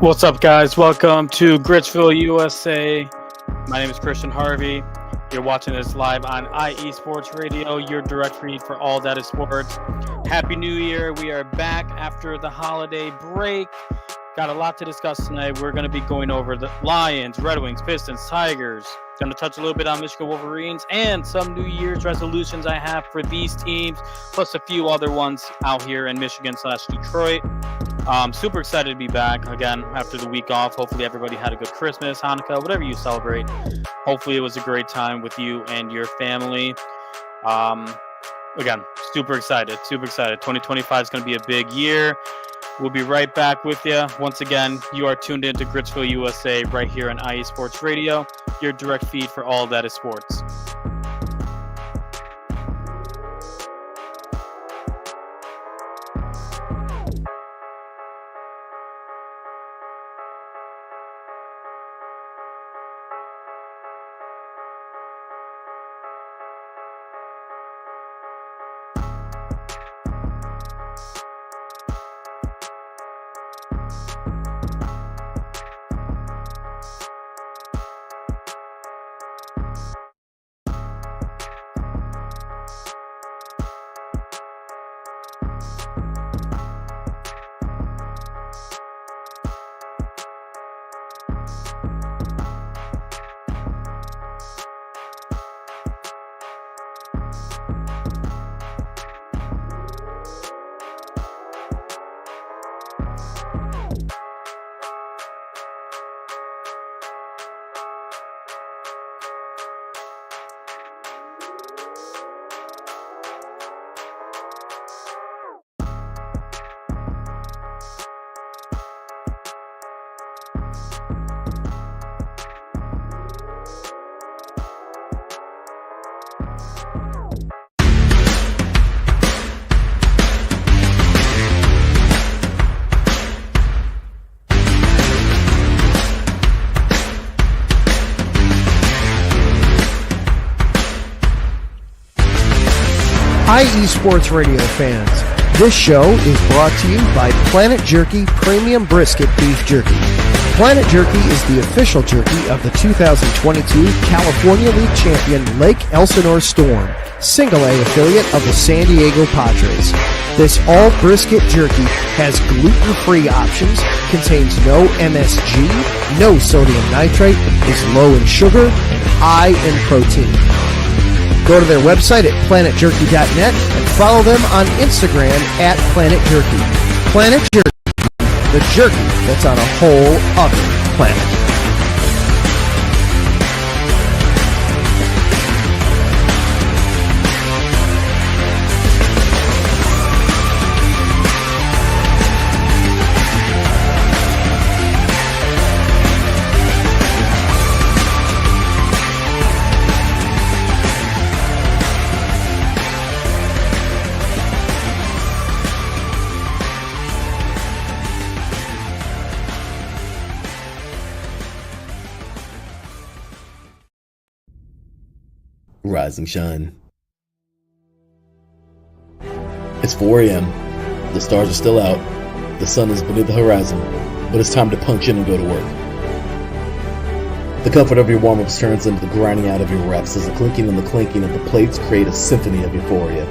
What's up, guys? Welcome to Gritsville, USA. My name is Christian Harvey. You're watching this live on IE Sports Radio, your direct feed for all that is sports. Happy New Year. We are back after the holiday break. Got a lot to discuss tonight. We're going to be going over the Lions, Red Wings, Pistons, Tigers. Going to touch a little bit on Michigan Wolverines and some New Year's resolutions I have for these teams, plus a few other ones out here in Michigan/Detroit. Super excited to be back again after the week off. Hopefully everybody had a good Christmas, Hanukkah, whatever you celebrate. Hopefully it was a great time with you and your family. Again, super excited. 2025 is going to be a big year. We'll be right back with you. Once again, you are tuned into Gritsville, USA, right here on IE Sports Radio, your direct feed for all that is sports. IE Sports Radio fans, this show is brought to you by Planet Jerky Premium Brisket Beef Jerky. Planet Jerky is the official jerky of the 2022 California League champion Lake Elsinore Storm, Single A affiliate of the San Diego Padres. This all brisket jerky has gluten-free options, contains no MSG, no sodium nitrate, is low in sugar, and high in protein. Go to their website at planetjerky.net and follow them on Instagram at Planet Jerky. Planet Jerky, the jerky that's on a whole other planet. Rise and shine. It's 4 a.m. The stars are still out. The sun is beneath the horizon, but it's time to punch in and go to work. The comfort of your warm-ups turns into the grinding out of your reps as the clinking and the clanking of the plates create a symphony of euphoria.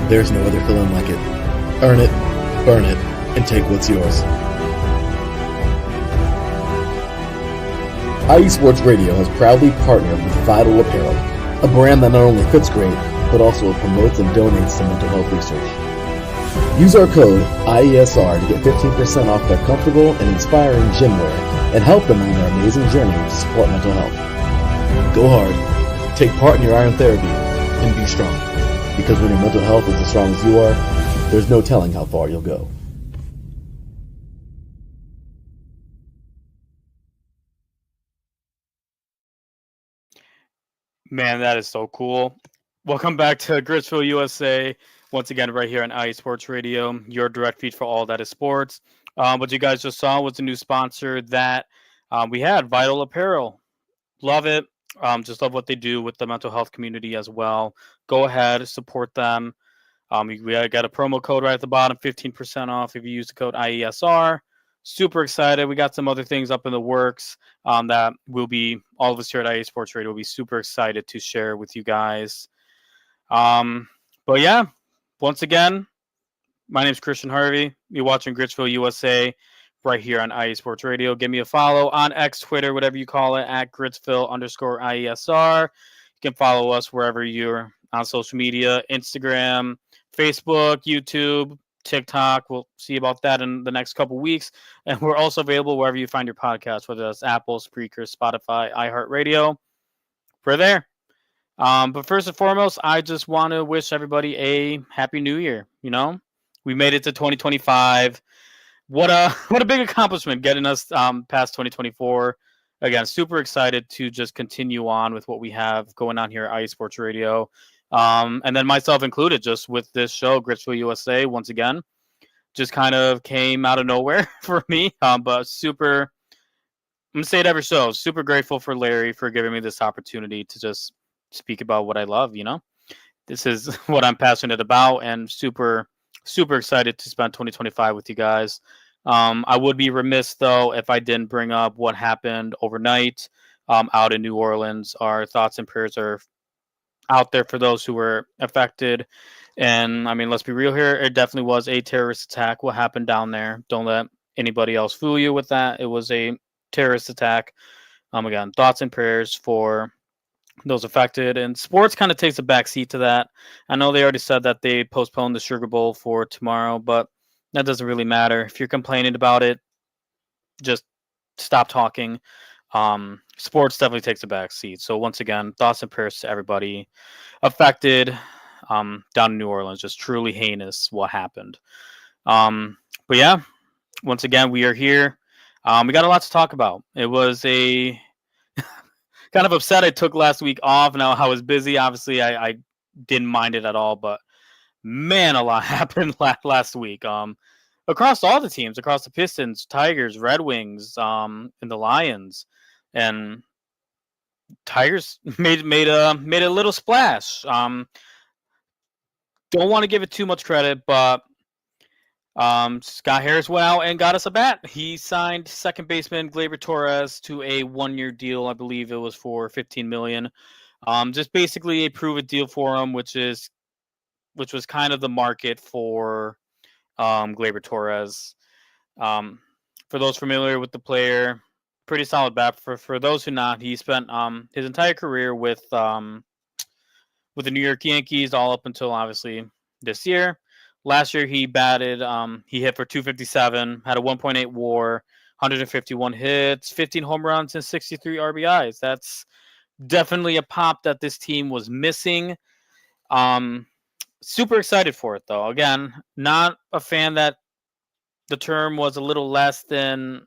There's no other feeling like it. Earn it, burn it, and take what's yours. IE Sports Radio has proudly partnered with Vital Apparel, a brand that not only fits great, but also promotes and donates to mental health research. Use our code IESR to get 15% off their comfortable and inspiring gym wear and help them on their amazing journey to support mental health. Go hard, take part in your iron therapy, and be strong. Because when your mental health is as strong as you are, there's no telling how far you'll go. Man, that is so cool. Welcome back to Gritsville, USA. Once again, right here on IE Sports Radio, your direct feed for all that is sports. What you guys just saw was a new sponsor that we had, Vital Apparel. Love it. Just love what they do with the mental health community as well. Go ahead, support them. We got a promo code right at the bottom, 15% off if you use the code IESR. Super excited. We got some other things up in the works that will be, all of us here at IE Sports Radio will be super excited to share with you guys. But yeah, once again, my name is Christian Harvey. You're watching Gritsville, USA, right here on IE Sports Radio. Give me a follow on X, Twitter, whatever you call it, at Gritsville_IESR. You can follow us wherever you're on social media, Instagram, Facebook, YouTube, TikTok. We'll see about that in the next couple weeks. And we're also available wherever you find your podcast, whether that's Apple, Spreaker, Spotify, iHeartRadio. We're there. But first and foremost, I just want to wish everybody a happy new year. You know, we made it to 2025. What a big accomplishment getting us past 2024. Again, super excited to just continue on with what we have going on here at IE Sports Radio. And then myself included, just with this show, Gritsville USA, once again, just kind of came out of nowhere for me. But super, I'm going to say it every show, super grateful for Larry for giving me this opportunity to just speak about what I love, you know. This is what I'm passionate about, and super excited to spend 2025 with you guys. I would be remiss, though, if I didn't bring up what happened overnight out in New Orleans. Our thoughts and prayers are out there for those who were affected. And, I mean, let's be real here. It definitely was a terrorist attack. What happened down there? Don't let anybody else fool you with that. It was a terrorist attack. Again, thoughts and prayers for those affected. And sports kind of takes a back seat to that. I know they already said that they postponed the Sugar Bowl for tomorrow, but that doesn't really matter. If you're complaining about it, just stop talking. Sports definitely takes a back seat. So once again, thoughts and prayers to everybody affected down in New Orleans. Just truly heinous what happened. But yeah, once again, we are here. We got a lot to talk about. It was a kind of upset I took last week off. Now I was busy. Obviously, I didn't mind it at all, but man, a lot happened last week. Across all the teams, across the Pistons, Tigers, Red Wings, and the Lions, and Tigers made a little splash. Don't want to give it too much credit, but Scott Harris went out and got us a bat. He signed second baseman Gleyber Torres to a 1-year deal. I believe it was for $15 million. Just basically a prove-it deal for him, which was kind of the market for Gleyber Torres. For those familiar with the player, pretty solid bat. For those who not, he spent his entire career with the New York Yankees, all up until obviously this year. Last year he batted, he hit for 257, had a 1.8 WAR, 151 hits, 15 home runs, and 63 RBIs. That's definitely a pop that this team was missing. Super excited for it, though. Again, not a fan that the term was a little less than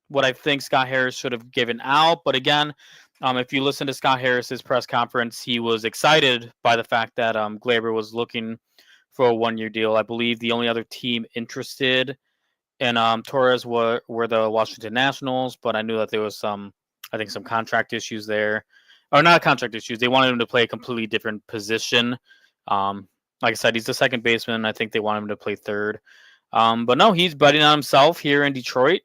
what I think Scott Harris should have given out. But again, if you listen to Scott Harris's press conference, he was excited by the fact that Gleyber was looking for a 1-year deal. I believe the only other team interested in Torres were the Washington Nationals, but I knew that there was some contract issues there. Or not contract issues. They wanted him to play a completely different position. Like I said, he's the second baseman. I think they want him to play third. But no, he's betting on himself here in Detroit.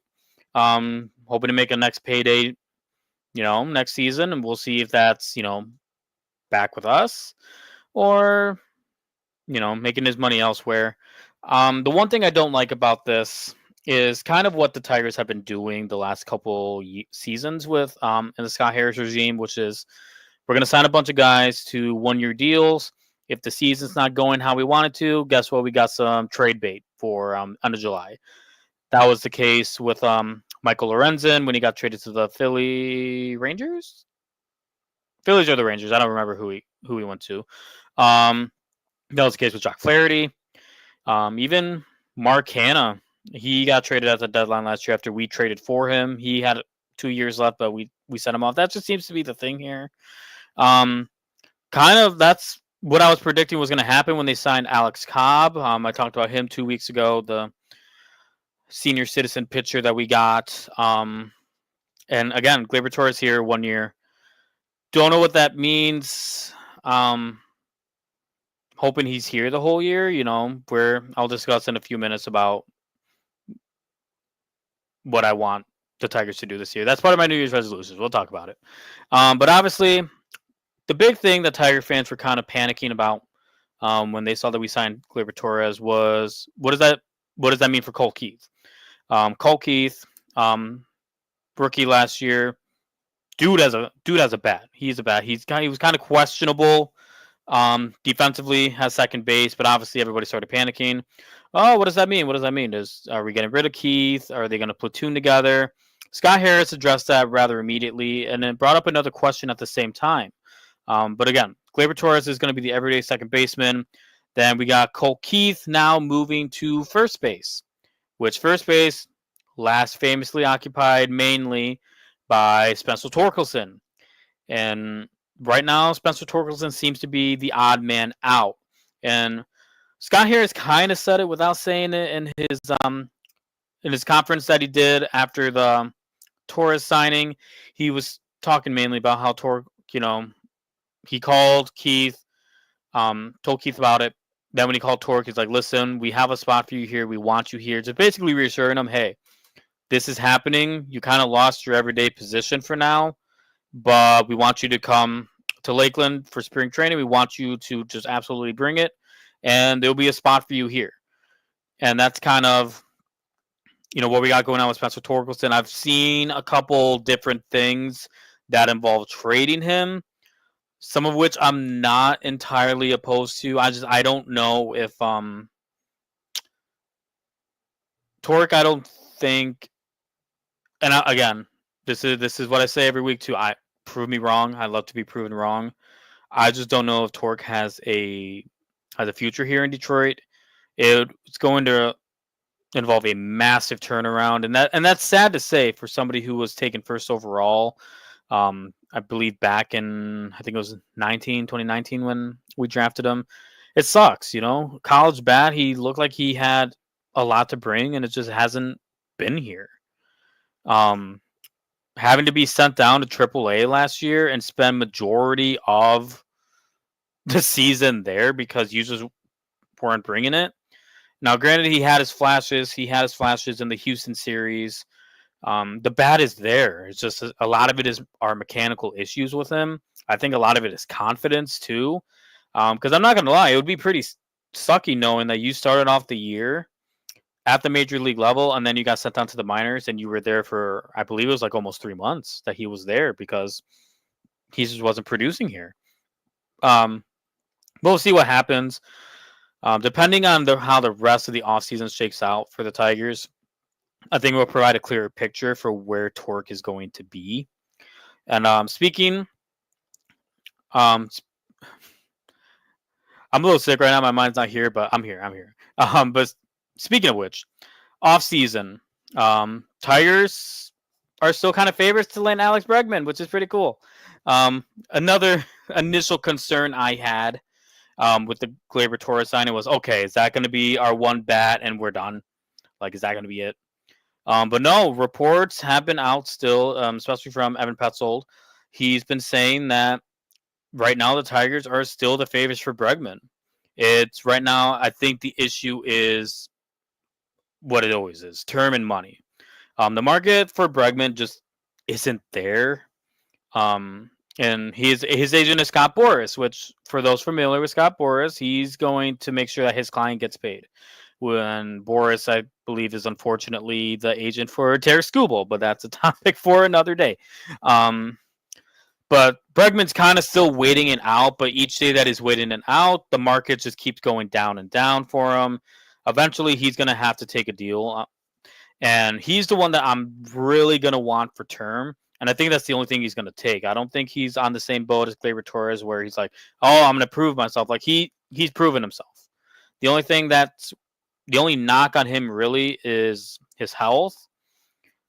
Hoping to make a next payday, next season. And we'll see if that's, back with us or, making his money elsewhere. The one thing I don't like about this is kind of what the Tigers have been doing the last couple seasons with in the Scott Harris regime, which is we're going to sign a bunch of guys to 1-year deals. If the season's not going how we want it to, guess what? We got some trade bait for end of July. That was the case with Michael Lorenzen when he got traded to the Philly Rangers. Phillies or the Rangers? I don't remember who he went to. That was the case with Jock Flaherty. Even Mark Hanna, he got traded at the deadline last year after we traded for him. He had 2 years left, but we sent him off. That just seems to be the thing here. Kind of that's what I was predicting was going to happen when they signed Alex Cobb. I talked about him 2 weeks ago, the senior citizen pitcher that we got. And again, Gleyber Torres here, 1 year. Don't know what that means. hoping he's here the whole year. Where I'll discuss in a few minutes about what I want the Tigers to do this year. That's part of my New Year's resolutions. We'll talk about it. But obviously, the big thing that Tiger fans were kind of panicking about when they saw that we signed Gleyber Torres was what does that mean for Cole Keith? Cole Keith, rookie last year, dude has a bat. He's a bat. He was kind of questionable. Defensively, has second base, but obviously everybody started panicking. Oh, what does that mean? What does that mean? Are we getting rid of Keith? Are they going to platoon together? Scott Harris addressed that rather immediately, and then brought up another question at the same time. But again, Gleyber Torres is going to be the everyday second baseman. Then we got Cole Keith now moving to first base, which first base last famously occupied mainly by Spencer Torkelson. And right now, Spencer Torkelson seems to be the odd man out. And Scott Harris kind of said it without saying it in his conference that he did after the Torres signing. He was talking mainly about how he called Keith, told Keith about it. Then when he called Torque, he's like, listen, we have a spot for you here. We want you here. Just basically reassuring him, hey, this is happening. You kind of lost your everyday position for now, but we want you to come to Lakeland for spring training. We want you to just absolutely bring it, and there'll be a spot for you here. And that's kind of, what we got going on with Spencer Torkelson. I've seen a couple different things that involve trading him, some of which I'm not entirely opposed to. I don't know if Torque, I don't think, and again, this is what I say every week too. Prove me wrong. I love to be proven wrong. I just don't know if Torque has a future here in Detroit. It's going to involve a massive turnaround, and that's sad to say for somebody who was taken first overall. I believe back in, I think it was 2019 when we drafted him. It sucks, college bat. He looked like he had a lot to bring, and it just hasn't been here. Having to be sent down to AAA last year and spend majority of the season there because users weren't bringing it. Now, granted, he had his flashes. He had his flashes in the Houston series. The bat is there. It's just a lot of it are mechanical issues with him. I think a lot of it is confidence too. Because I'm not going to lie, it would be pretty sucky knowing that you started off the year at the major league level and then you got sent down to the minors and you were there for, I believe it was like almost 3 months that he was there because he just wasn't producing here. We'll see what happens. Depending on how the rest of the offseason shakes out for the Tigers, I think it will provide a clearer picture for where Torque is going to be. And speaking, I'm a little sick right now. My mind's not here, but I'm here. But speaking of which, off-season, Tigers are still kind of favorites to land Alex Bregman, which is pretty cool. Another initial concern I had with the Gleyber Torres signing was, okay, is that going to be our one bat and we're done? Like, is that going to be it? But no, reports have been out still, especially from Evan Petzold. He's been saying that right now the Tigers are still the favorites for Bregman. It's right now, I think the issue is what it always is, term and money. The market for Bregman just isn't there. And his agent is Scott Boras, which for those familiar with Scott Boras, he's going to make sure that his client gets paid. When Boras, I believe, is unfortunately the agent for Tarik Skubal, but that's a topic for another day. But Bregman's kind of still waiting it out, but each day that he's waiting it out, the market just keeps going down and down for him. Eventually, he's going to have to take a deal. And he's the one that I'm really going to want for term. And I think that's the only thing he's going to take. I don't think he's on the same boat as Gleyber Torres where he's like, oh, I'm going to prove myself. Like, he's proven himself. The only knock on him really is his health.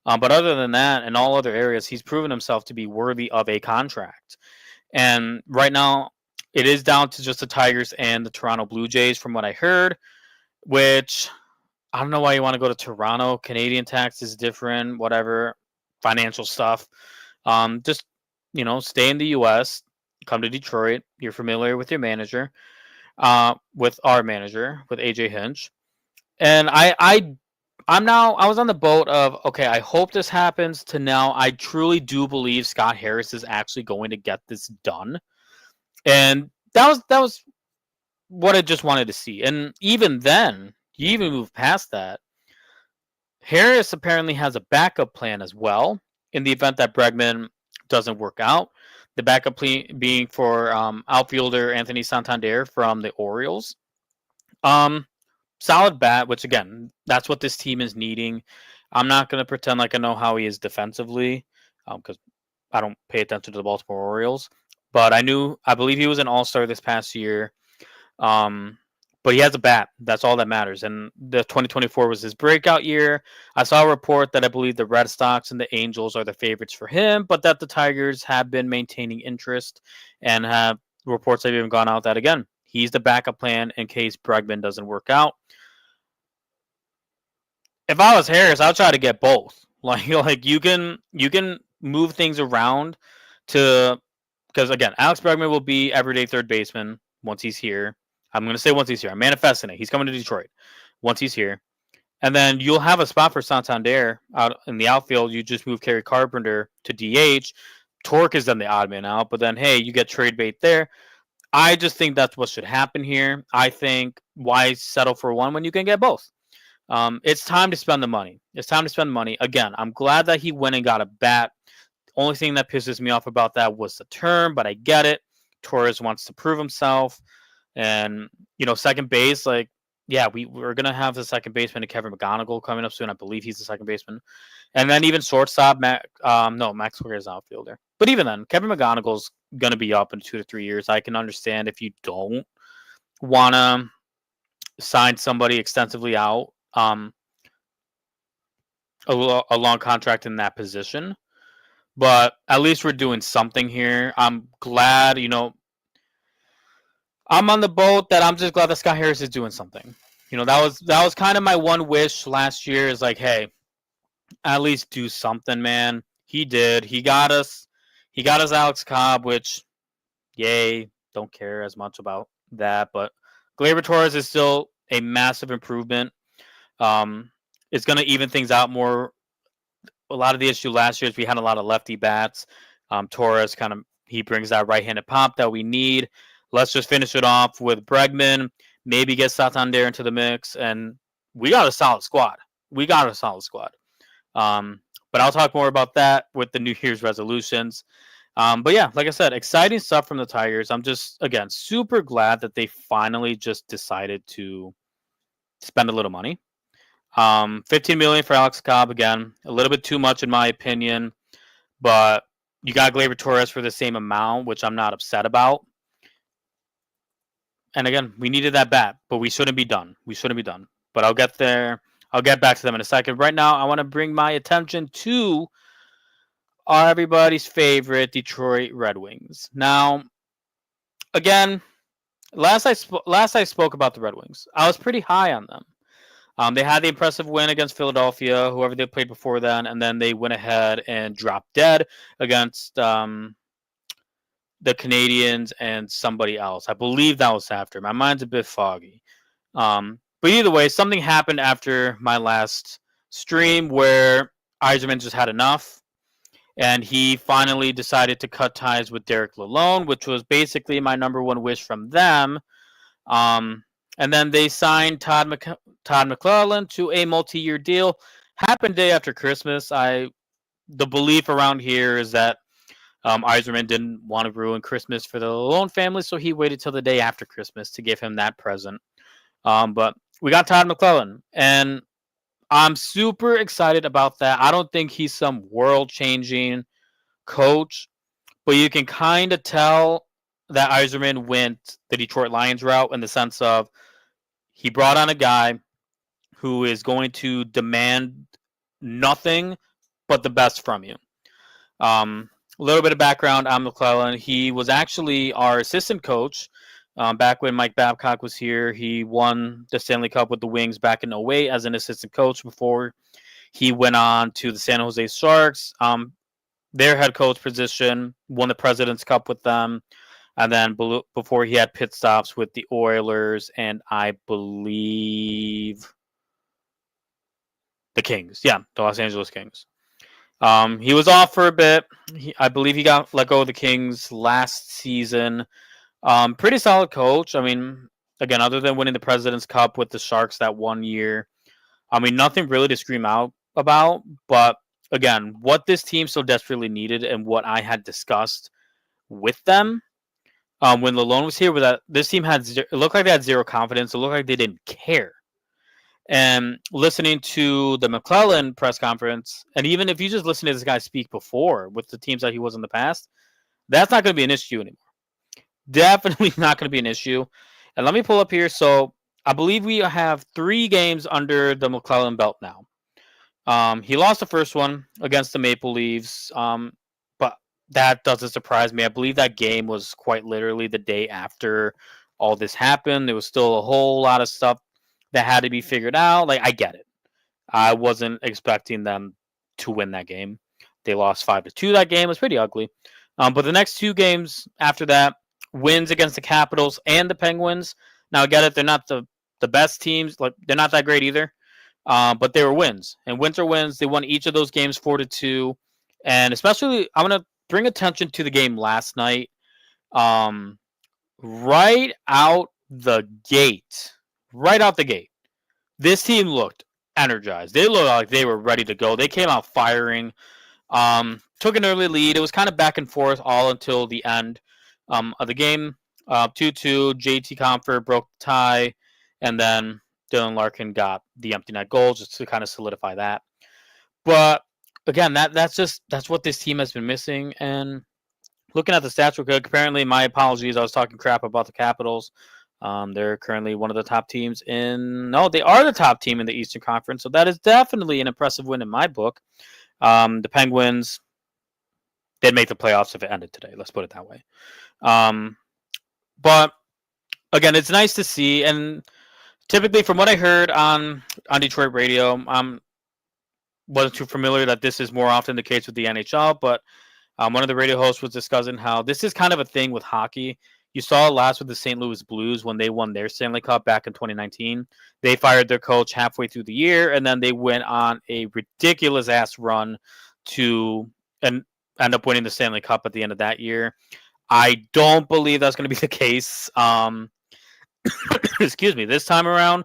But other than that, in all other areas, he's proven himself to be worthy of a contract. And right now, it is down to just the Tigers and the Toronto Blue Jays, from what I heard, which I don't know why you want to go to Toronto. Canadian tax is different, whatever, financial stuff. Just, stay in the U.S., come to Detroit. You're familiar with your manager. with our manager, with AJ Hinch. And I was on the boat of, okay, I hope this happens, to now I truly do believe Scott Harris is actually going to get this done. And that was what I just wanted to see. And even then, you even move past that. Harris apparently has a backup plan as well in the event that Bregman doesn't work out. The backup being for outfielder Anthony Santander from the Orioles. Solid bat, which again, that's what this team is needing. I'm not going to pretend like I know how he is defensively, because I don't pay attention to the Baltimore Orioles. But I believe he was an All-Star this past year. But he has a bat. That's all that matters. And the 2024 was his breakout year. I saw a report that I believe the Red Sox and the Angels are the favorites for him, but that the Tigers have been maintaining interest, and have reports have even gone out that, again, he's the backup plan in case Bregman doesn't work out. If I was Harris, I'll try to get both. Like you can move things around because again, Alex Bregman will be everyday third baseman once he's here. I'm going to say once he's here. I'm manifesting it. He's coming to Detroit once he's here. And then you'll have a spot for Santander out in the outfield. You just move Kerry Carpenter to DH. Torque is then the odd man out. But then, hey, you get trade bait there. I just think that's what should happen here. I think, why settle for one when you can get both? It's time to spend the money. It's time to spend the money. Again, I'm glad that he went and got a bat. Only thing that pisses me off about that was the term, but I get it. Torres wants to prove himself. And, second base, we're going to have the second baseman, Kevin McGonigal, coming up soon. I believe he's the second baseman. And then even shortstop, Max Square is outfielder. But even then, Kevin McGonigal's going to be up in 2 to 3 years. I can understand if you don't want to sign somebody extensively out, a long contract in that position. But at least we're doing something here. I'm glad, I'm on the boat that I'm just glad that Scott Harris is doing something. That was kind of my one wish last year, is like, hey, at least do something, man. He did. He got us Alex Cobb, which, yay, don't care as much about that. But Gleyber Torres is still a massive improvement. It's going to even things out more. A lot of the issue last year is we had a lot of lefty bats. Torres he brings that right-handed pop that we need. Let's just finish it off with Bregman, maybe get Santander into the mix, and we got a solid squad. But I'll talk more about that with the New Year's resolutions. But yeah, like I said, exciting stuff from the Tigers. I'm just, again, super glad that they finally just decided to spend a little money. $15 million for Alex Cobb, again, a little bit too much in my opinion, but you got Gleyber Torres for the same amount, which I'm not upset about. And again, we needed that bat, but we shouldn't be done. But I'll get there. I'll get back to them in a second. Right now, I want to bring my attention to everybody's favorite Detroit Red Wings. Now, again, last I spoke about the Red Wings, I was pretty high on them. They had the impressive win against Philadelphia, whoever they played before then, and then they went ahead and dropped dead against the Canadians and somebody else. I believe that was after. My mind's a bit foggy. But either way, something happened after my last stream where Yzerman just had enough, and he finally decided to cut ties with Derek Lalonde, which was basically my number one wish from them. And then they signed Todd McClellan to a multi-year deal. Happened day after Christmas. The belief around here is that Yzerman didn't want to ruin Christmas for the Lalonde family, so he waited till the day after Christmas to give him that present. But we got Todd McClellan, and I'm super excited about that. I don't think he's some world-changing coach, but you can kind of tell that Yzerman went the Detroit Lions route in the sense of he brought on a guy who is going to demand nothing but the best from you. A little bit of background on McClellan. He was actually our assistant coach back when Mike Babcock was here. He won the Stanley Cup with the Wings back in 2008 as an assistant coach before he went on to the San Jose Sharks. Their head coach position, won the President's Cup with them. And then before he had pit stops with the Oilers and I believe the Kings. Yeah, the Los Angeles Kings. He was off for a bit. I believe he got let go of the Kings last season. Pretty solid coach. I mean, again, other than winning the President's Cup with the Sharks that 1 year, I mean, nothing really to scream out about. But again, what this team so desperately needed and what I had discussed with them when Lalone was here was that this team it looked like they had zero confidence. It looked like they didn't care. And listening to the McClellan press conference, and even if you just listen to this guy speak before with the teams that he was in the past, that's not going to be an issue anymore. Definitely not going to be an issue. And let me pull up here. So I believe we have 3 games under the McClellan belt now. He lost the first one against the Maple Leafs, but that doesn't surprise me. I believe that game was quite literally the day after all this happened. There was still a whole lot of stuff that had to be figured out. Like, I get it. I wasn't expecting them to win that game. They lost 5-2 that game. It was pretty ugly. But the next 2 games after that, wins against the Capitals and the Penguins. Now, I get it. They're not the best teams. Like, they're not that great either. But they were wins. And wins are wins. They won each of those games 4-2. And especially, I'm going to bring attention to the game last night. Right out the gate, this team looked energized. They looked like they were ready to go. They came out firing. Took an early lead. It was kind of back and forth all until the end of the game. 2-2. JT Comfort broke the tie, and then Dylan Larkin got the empty net goal just to kind of solidify that. But again, that's what this team has been missing. And looking at the stats real quick, apparently, my apologies, I was talking crap about the Capitals. They're currently one of the top teams they are the top team in the Eastern Conference. So that is definitely an impressive win in my book. The Penguins, they'd make the playoffs if it ended today. Let's put it that way. But again, it's nice to see. And typically from what I heard on Detroit radio, wasn't too familiar that this is more often the case with the NHL, but one of the radio hosts was discussing how this is kind of a thing with hockey. You saw it last with the St. Louis Blues when they won their Stanley Cup back in 2019. They fired their coach halfway through the year, and then they went on a ridiculous-ass run to end up winning the Stanley Cup at the end of that year. I don't believe that's going to be the case. Excuse me, this time around.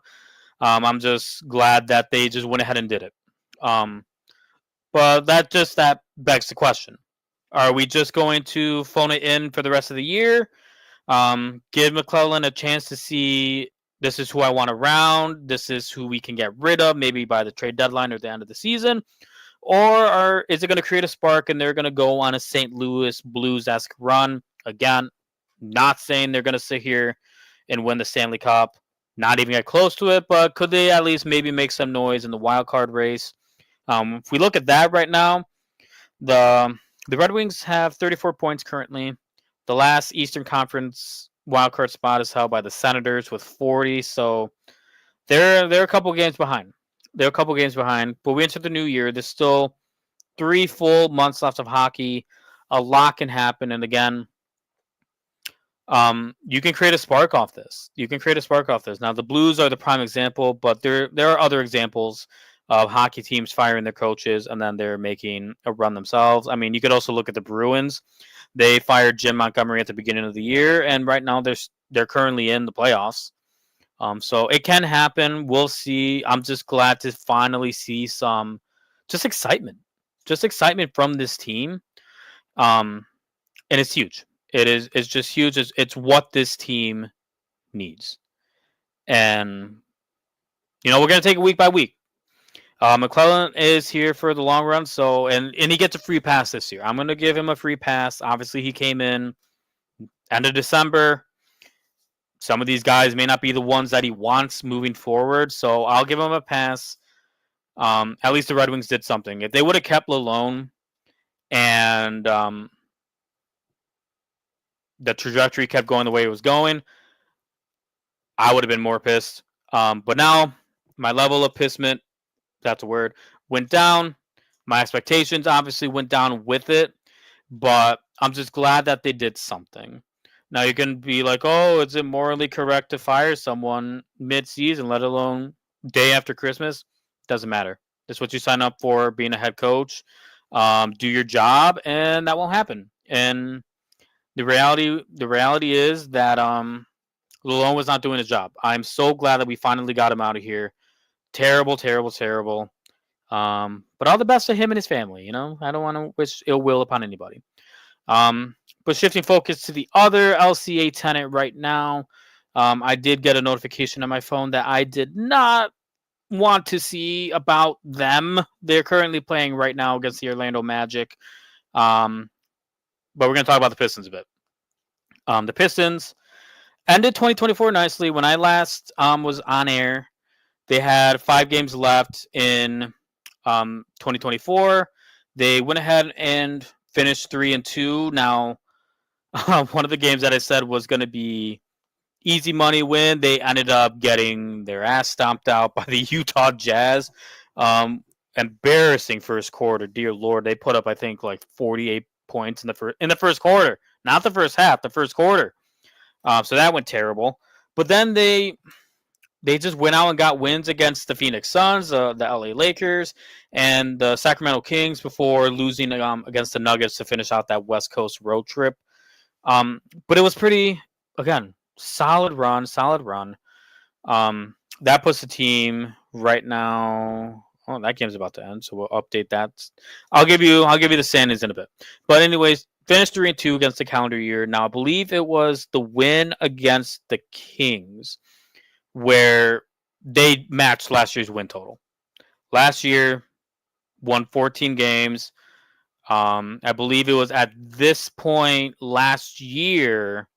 I'm just glad that they just went ahead and did it. But that begs the question. Are we just going to phone it in for the rest of the year? Give McClellan a chance to see this is who I want around. This is who we can get rid of, maybe by the trade deadline or the end of the season. Or is it going to create a spark and they're going to go on a St. Louis Blues-esque run? Again, not saying they're going to sit here and win the Stanley Cup. Not even get close to it, but could they at least maybe make some noise in the wild card race? If we look at that right now, the Red Wings have 34 points currently. The last Eastern Conference wildcard spot is held by the Senators with 40, so they're a couple games behind. But we enter the new year. There's still 3 full months left of hockey. A lot can happen, and again, you can create a spark off this. Now, the Blues are the prime example, but there are other examples of hockey teams firing their coaches and then they're making a run themselves. I mean, you could also look at the Bruins. They fired Jim Montgomery at the beginning of the year, and right now they're currently in the playoffs. So it can happen. We'll see. I'm just glad to finally see some just excitement from this team. And it's huge. It's just huge. It's what this team needs. And, we're going to take it week by week. McClellan is here for the long run, and he gets a free pass this year. I'm going to give him a free pass. Obviously, he came in end of December. Some of these guys may not be the ones that he wants moving forward, so I'll give him a pass. At least the Red Wings did something. If they would have kept Lalone and the trajectory kept going the way it was going, I would have been more pissed. But now my level of pissment, that's a word, went down. My expectations obviously went down with it, but I'm just glad that they did something. Now you can be like, oh, is it morally correct to fire someone mid-season, let alone day after Christmas? Doesn't matter. That's what you sign up for, being a head coach. Do your job, and that won't happen. And the reality is that Lalone was not doing his job. I'm so glad that we finally got him out of here. Terrible, terrible, terrible. But all the best to him and his family. I don't want to wish ill will upon anybody. But shifting focus to the other LCA tenant right now, I did get a notification on my phone that I did not want to see about them. They're currently playing right now against the Orlando Magic. But we're going to talk about the Pistons a bit. The Pistons ended 2024 nicely. When I last was on air, they had 5 games left in 2024. They went ahead and finished 3-2. Now, one of the games that I said was going to be easy money win, they ended up getting their ass stomped out by the Utah Jazz. Embarrassing first quarter. Dear Lord, they put up, I think, like 48 points in the first quarter, not the first half, the first quarter. So that went terrible. But then they just went out and got wins against the Phoenix Suns, the LA Lakers, and the Sacramento Kings before losing against the Nuggets to finish out that West Coast road trip. But it was pretty, again, solid run. That puts the team right now. Oh, that game's about to end, so we'll update that. I'll give you the standings in a bit. But anyways, finished 3-2 against the calendar year. Now I believe it was the win against the Kings where they matched last year's win total. Last year, won 14 games. I believe it was at this point last year,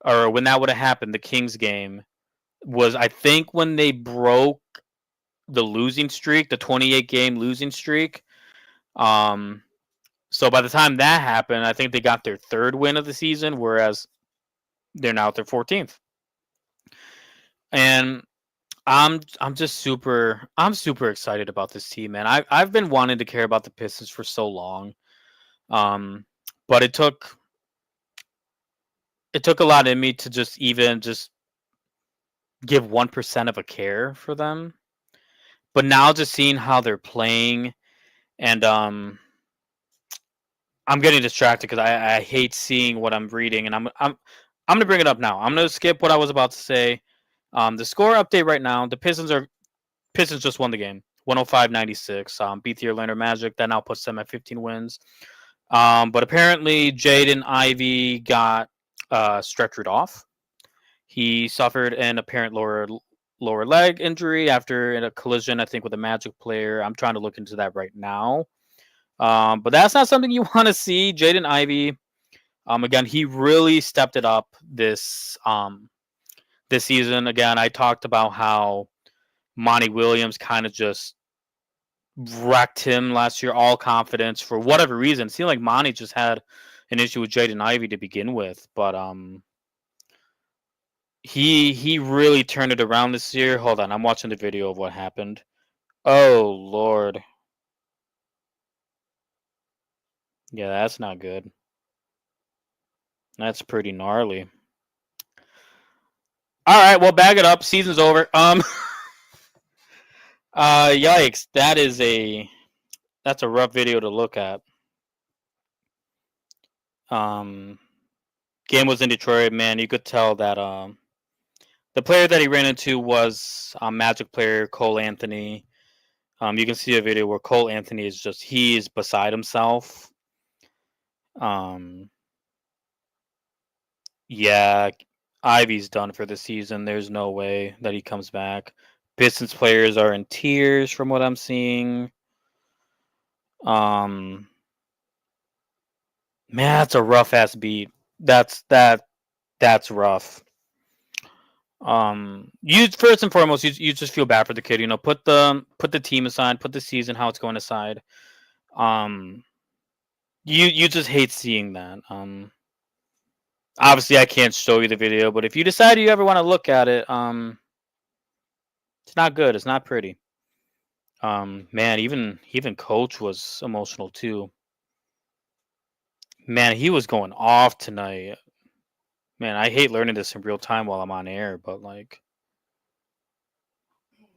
or when that would have happened, the Kings game was, I think, when they broke the losing streak, the 28-game losing streak. So by the time that happened, I think they got their 3rd win of the season, whereas they're now at their 14th. And I'm super excited about this team, man. I've been wanting to care about the Pistons for so long. But it took a lot in me to just give 1% of a care for them. But now just seeing how they're playing, and I'm getting distracted because I hate seeing what I'm reading, and I'm gonna bring it up now. I'm gonna skip what I was about to say. The score update right now: the Pistons just won the game, 105-96. Beat the Orlando Magic. That now puts them at 15 wins. But apparently, Jaden Ivey got stretchered off. He suffered an apparent lower leg injury after a collision, I think, with a Magic player. I'm trying to look into that right now. But that's not something you want to see. Jaden Ivey, again, he really stepped it up this season. Again, I talked about how Monty Williams kind of just wrecked him last year, all confidence, for whatever reason. It seemed like Monty just had an issue with Jaden Ivey to begin with, but he really turned it around this year. Hold on, I'm watching the video of what happened. Oh Lord. Yeah, that's not good. That's pretty gnarly. All right, well, bag it up. Season's over. Yikes. That's a rough video to look at. Game was in Detroit, man. You could tell that the player that he ran into was a Magic player, Cole Anthony. You can see a video where Cole Anthony is beside himself. Yeah, Ivy's done for the season. There's no way that he comes back. Pistons players are in tears from what I'm seeing. Man, that's a rough ass beat. That's rough. You first and foremost, you just feel bad for the kid. Put the team aside, put the season, how it's going aside. You just hate seeing that. Obviously I can't show you the video, but if you decide you ever want to look at it, it's not good. It's not pretty. Man, even Coach was emotional too. Man, he was going off tonight. Man, I hate learning this in real time while I'm on air, but like,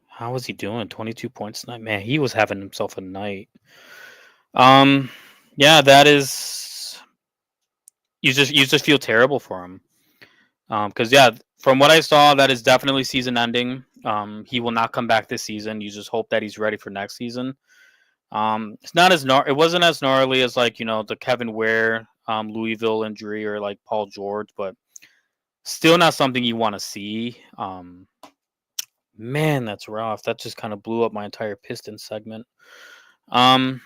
how was he doing? 22 points tonight? Man, he was having himself a night. Yeah, that is. You just feel terrible for him. Because yeah, from what I saw, that is definitely season ending. He will not come back this season. You just hope that he's ready for next season. It's not as it wasn't as gnarly as like the Kevin Ware, Louisville injury or like Paul George, but still not something you want to see. Man, that's rough. That just kind of blew up my entire Pistons segment. But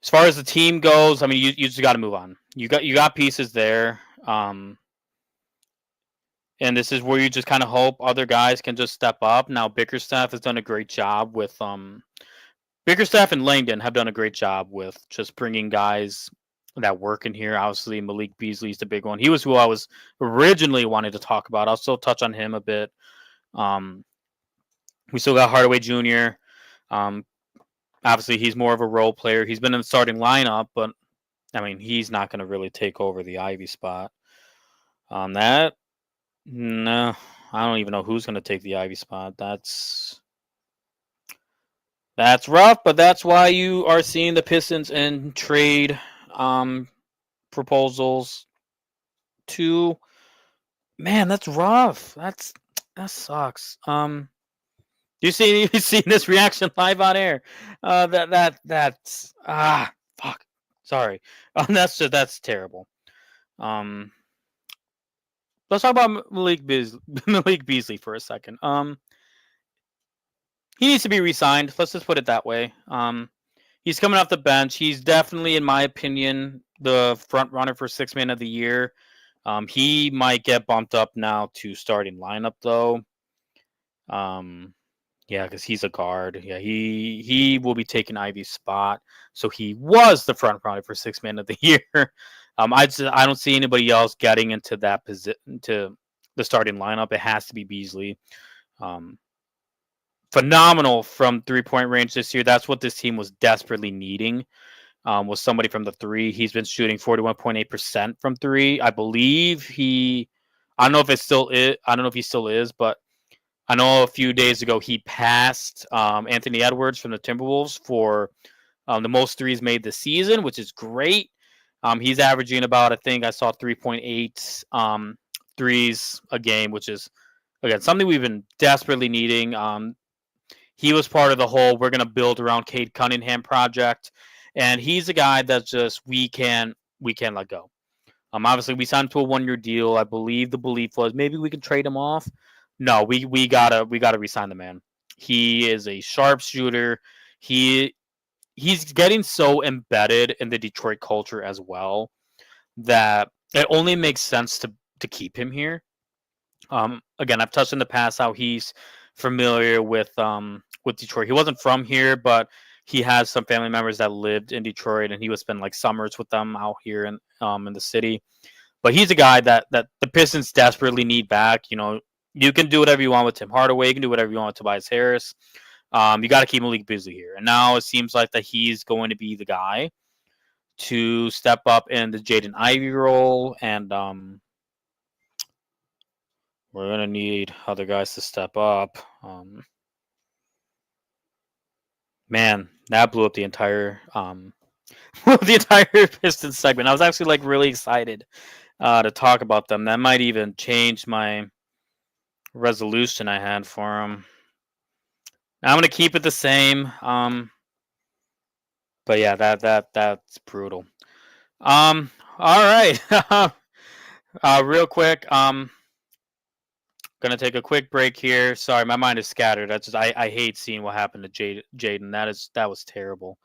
as far as the team goes, I mean, you just got to move on. You got pieces there, and this is where you just kind of hope other guys can just step up. Now, Bickerstaff has done a great job with Bickerstaff and Langdon have done a great job with just bringing guys that work in here. Obviously, Malik Beasley's the big one. He was who I was originally wanting to talk about. I'll still touch on him a bit. We still got Hardaway Jr. Obviously, he's more of a role player. He's been in the starting lineup, but I mean, he's not going to really take over the Ivy spot. No, I don't even know who's going to take the Ivy spot. That's rough, but that's why you are seeing the Pistons in trade proposals to. Man, that's rough. That sucks. You seen this reaction live on air? That's fuck. Sorry. That's terrible. Let's talk about Malik Beasley for a second. He needs to be re-signed. Let's just put it that way. He's coming off the bench. He's definitely, in my opinion, the front runner for Sixth Man of the Year. He might get bumped up now to starting lineup though. Yeah, because he's a guard. Yeah, he will be taking Ivy's spot. So he was the front runner for Sixth Man of the Year. I don't see anybody else getting into that position, to the starting lineup. It has to be Beasley. Phenomenal from 3-point range this year. That's what this team was desperately needing. Was somebody from the three. He's been shooting 41.8% from three. I believe I don't know if it still is. I don't know if he still is, but I know a few days ago he passed Anthony Edwards from the Timberwolves for the most threes made this season, which is great. He's averaging about, I think I saw 3.8 threes a game, which is, again, something we've been desperately needing. He was part of the whole we're going to build around Cade Cunningham project, and he's a guy that just we can't let go. Obviously, we signed him to a 1-year deal. I believe the belief was maybe we can trade him off. No, we gotta re-sign the man. He is a sharpshooter. He's getting so embedded in the Detroit culture as well that it only makes sense to keep him here. Again, I've touched in the past how he's familiar with Detroit. He wasn't from here, but he has some family members that lived in Detroit, and he would spend like summers with them out here in the city. But he's a guy that the Pistons desperately need back. You can do whatever you want with Tim Hardaway. You can do whatever you want with Tobias Harris. You got to keep Malik Beasley here. And now it seems like that he's going to be the guy to step up in the Jaden Ivey role. And we're going to need other guys to step up. Man, that blew up the entire Pistons segment. I was actually really excited to talk about them. That might even change my resolution I had for them. I'm going to keep it the same. But yeah, that's brutal. All right. Real quick, gonna take a quick break here. Sorry, my mind is scattered. I hate seeing what happened to Jaden. That was terrible.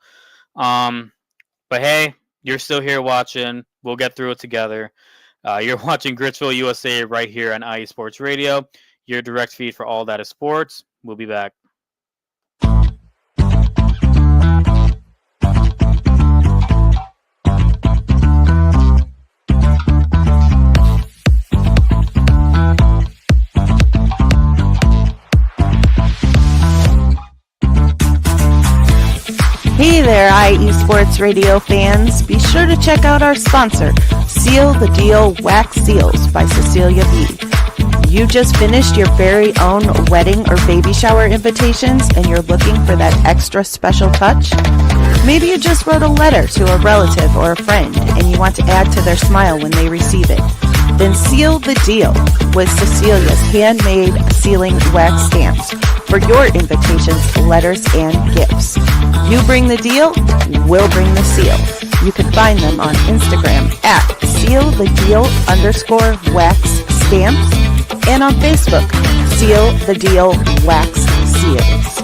But hey, you're still here watching. We'll get through it together. You're watching Gritsville USA right here on IE Sports Radio, your direct feed for all that is sports. We'll be back. Hey there, IE Sports Radio fans. Be sure to check out our sponsor, Seal the Deal Wax Seals by Cecilia B. You just finished your very own wedding or baby shower invitations and you're looking for that extra special touch? Maybe you just wrote a letter to a relative or a friend and you want to add to their smile when they receive it. Then seal the deal with Cecilia's handmade sealing wax stamps for your invitations, letters, and gifts. You bring the deal, we'll bring the seal. You can find them on Instagram at sealthedeal_wax stamps and on Facebook, Seal the Deal Wax Seals.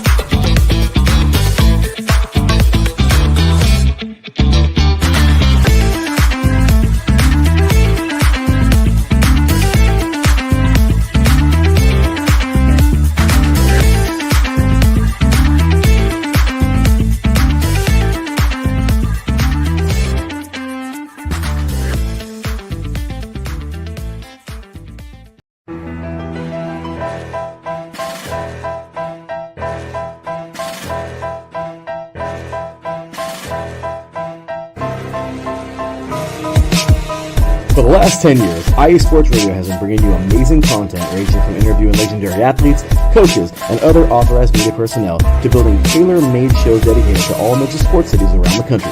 For the last 10 years, IE Sports Radio has been bringing you amazing content ranging from interviewing legendary athletes, coaches, and other authorized media personnel to building tailor-made shows dedicated to all major sports cities around the country.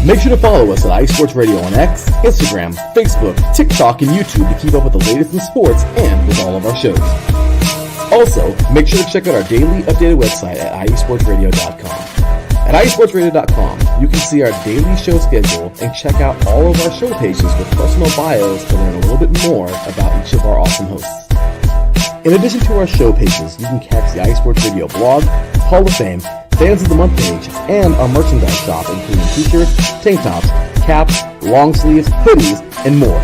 Make sure to follow us at IE Sports Radio on X, Instagram, Facebook, TikTok, and YouTube to keep up with the latest in sports and with all of our shows. Also, make sure to check out our daily updated website at iesportsradio.com. At iesportsradio.com, you can see our daily show schedule and check out all of our show pages with personal bios to learn a little bit more about each of our awesome hosts. In addition to our show pages, you can catch the IE Sports Radio blog, Hall of Fame, Fans of the Month page, and our merchandise shop including t-shirts, tank tops, caps, long sleeves, hoodies, and more.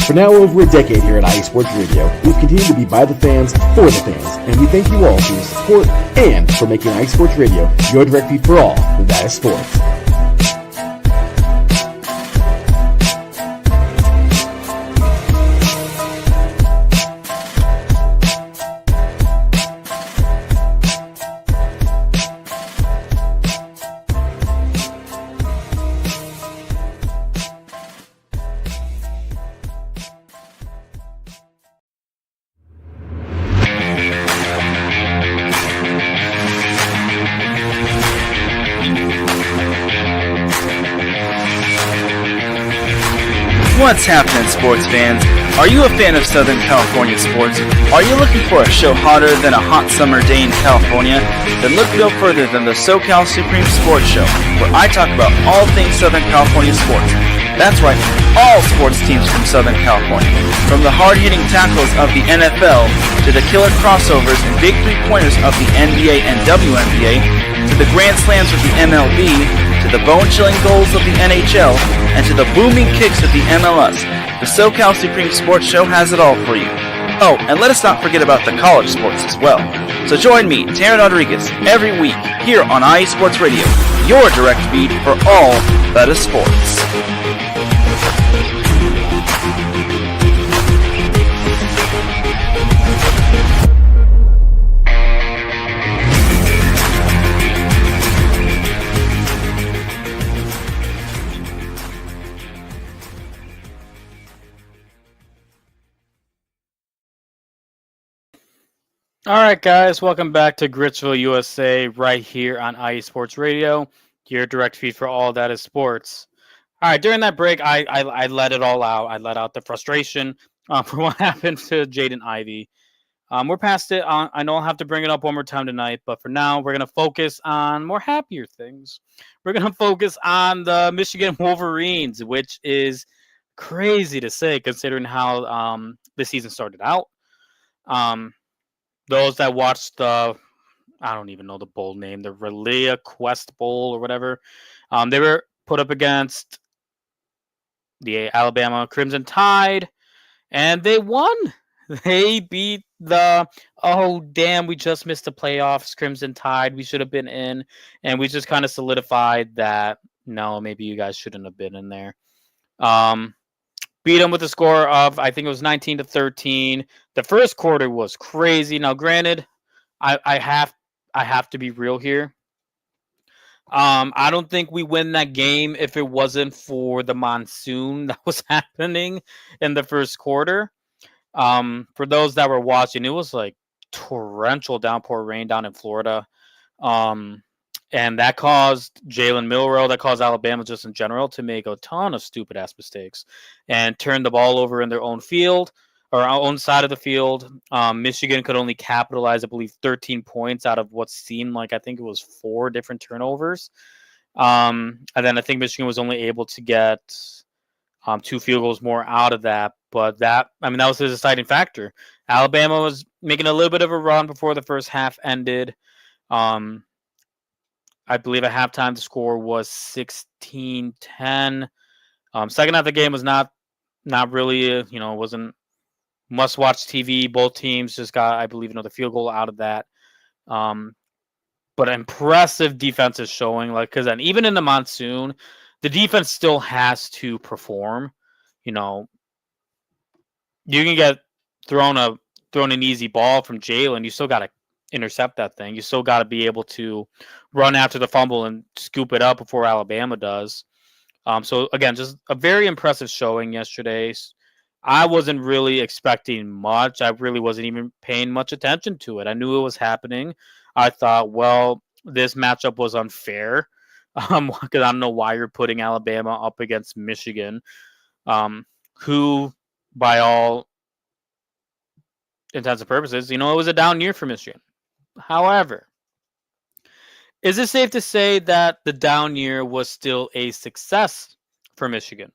For now over a decade here at IE Sports Radio, we've continued to be by the fans, for the fans, and we thank you all for your support and for making IE Sports Radio your direct feed for all that is sports. What's happening, sports fans? Are you a fan of Southern California sports? Are you looking for a show hotter than a hot summer day in California? Then look no further than the SoCal Supreme Sports Show, where I talk about all things Southern California sports. That's right, all sports teams from Southern California. From the hard-hitting tackles of the NFL, to the killer crossovers and big three-pointers of the NBA and WNBA, to the grand slams of the MLB, to the bone-chilling goals of the NHL, and to the booming kicks of the MLS. The SoCal Supreme Sports Show has it all for you. Oh, and let us not forget about the college sports as well. So join me, Taryn Rodriguez, every week here on IE Sports Radio, your direct feed for all that is sports. All right, guys, welcome back to Gritsville, USA, right here on IE Sports Radio, your direct feed for all that is sports. All right, during that break, I let it all out. I let out the frustration for what happened to Jaden Ivey. We're past it. I know I'll have to bring it up one more time tonight, but for now, we're going to focus on more happier things. We're going to focus on the Michigan Wolverines, which is crazy to say considering how the season started out. Those that watched the, I don't even know the bowl name, the Relea Quest Bowl or whatever, they were put up against the Alabama Crimson Tide, and they won. They beat the, oh, damn, we just missed the playoffs, Crimson Tide. We should have been in, and we just kind of solidified that, no, maybe you guys shouldn't have been in there. Beat them with a score of, I think it was 19-13. The first quarter was crazy. Now, granted, I have to be real here. I don't think we win that game if it wasn't for the monsoon that was happening in the first quarter. For those that were watching, it was like torrential downpour rain down in Florida. Um, and that caused Jalen Milroe, that caused Alabama just in general to make a ton of stupid ass mistakes and turn the ball over in their own field or our own side of the field. Michigan could only capitalize, I believe, 13 points out of what seemed like I think it was 4 different turnovers. And then I think Michigan was only able to get 2 field goals more out of that. But that was the deciding factor. Alabama was making a little bit of a run before the first half ended. I believe at halftime the score was 16-10. Second half of the game was not really, wasn't must-watch TV. Both teams just got, I believe, another field goal out of that. But impressive defensive showing, because then even in the monsoon, the defense still has to perform. You can get thrown an easy ball from Jalen. You still got to intercept that thing. You still got to be able to run after the fumble and scoop it up before Alabama does. So again, just a very impressive showing yesterday. I wasn't really expecting much. I really wasn't even paying much attention to it. I knew it was happening. I thought, well, this matchup was unfair. Because I don't know why you're putting Alabama up against Michigan, who, by all intents and purposes, it was a down year for Michigan. However, is it safe to say that the down year was still a success for Michigan?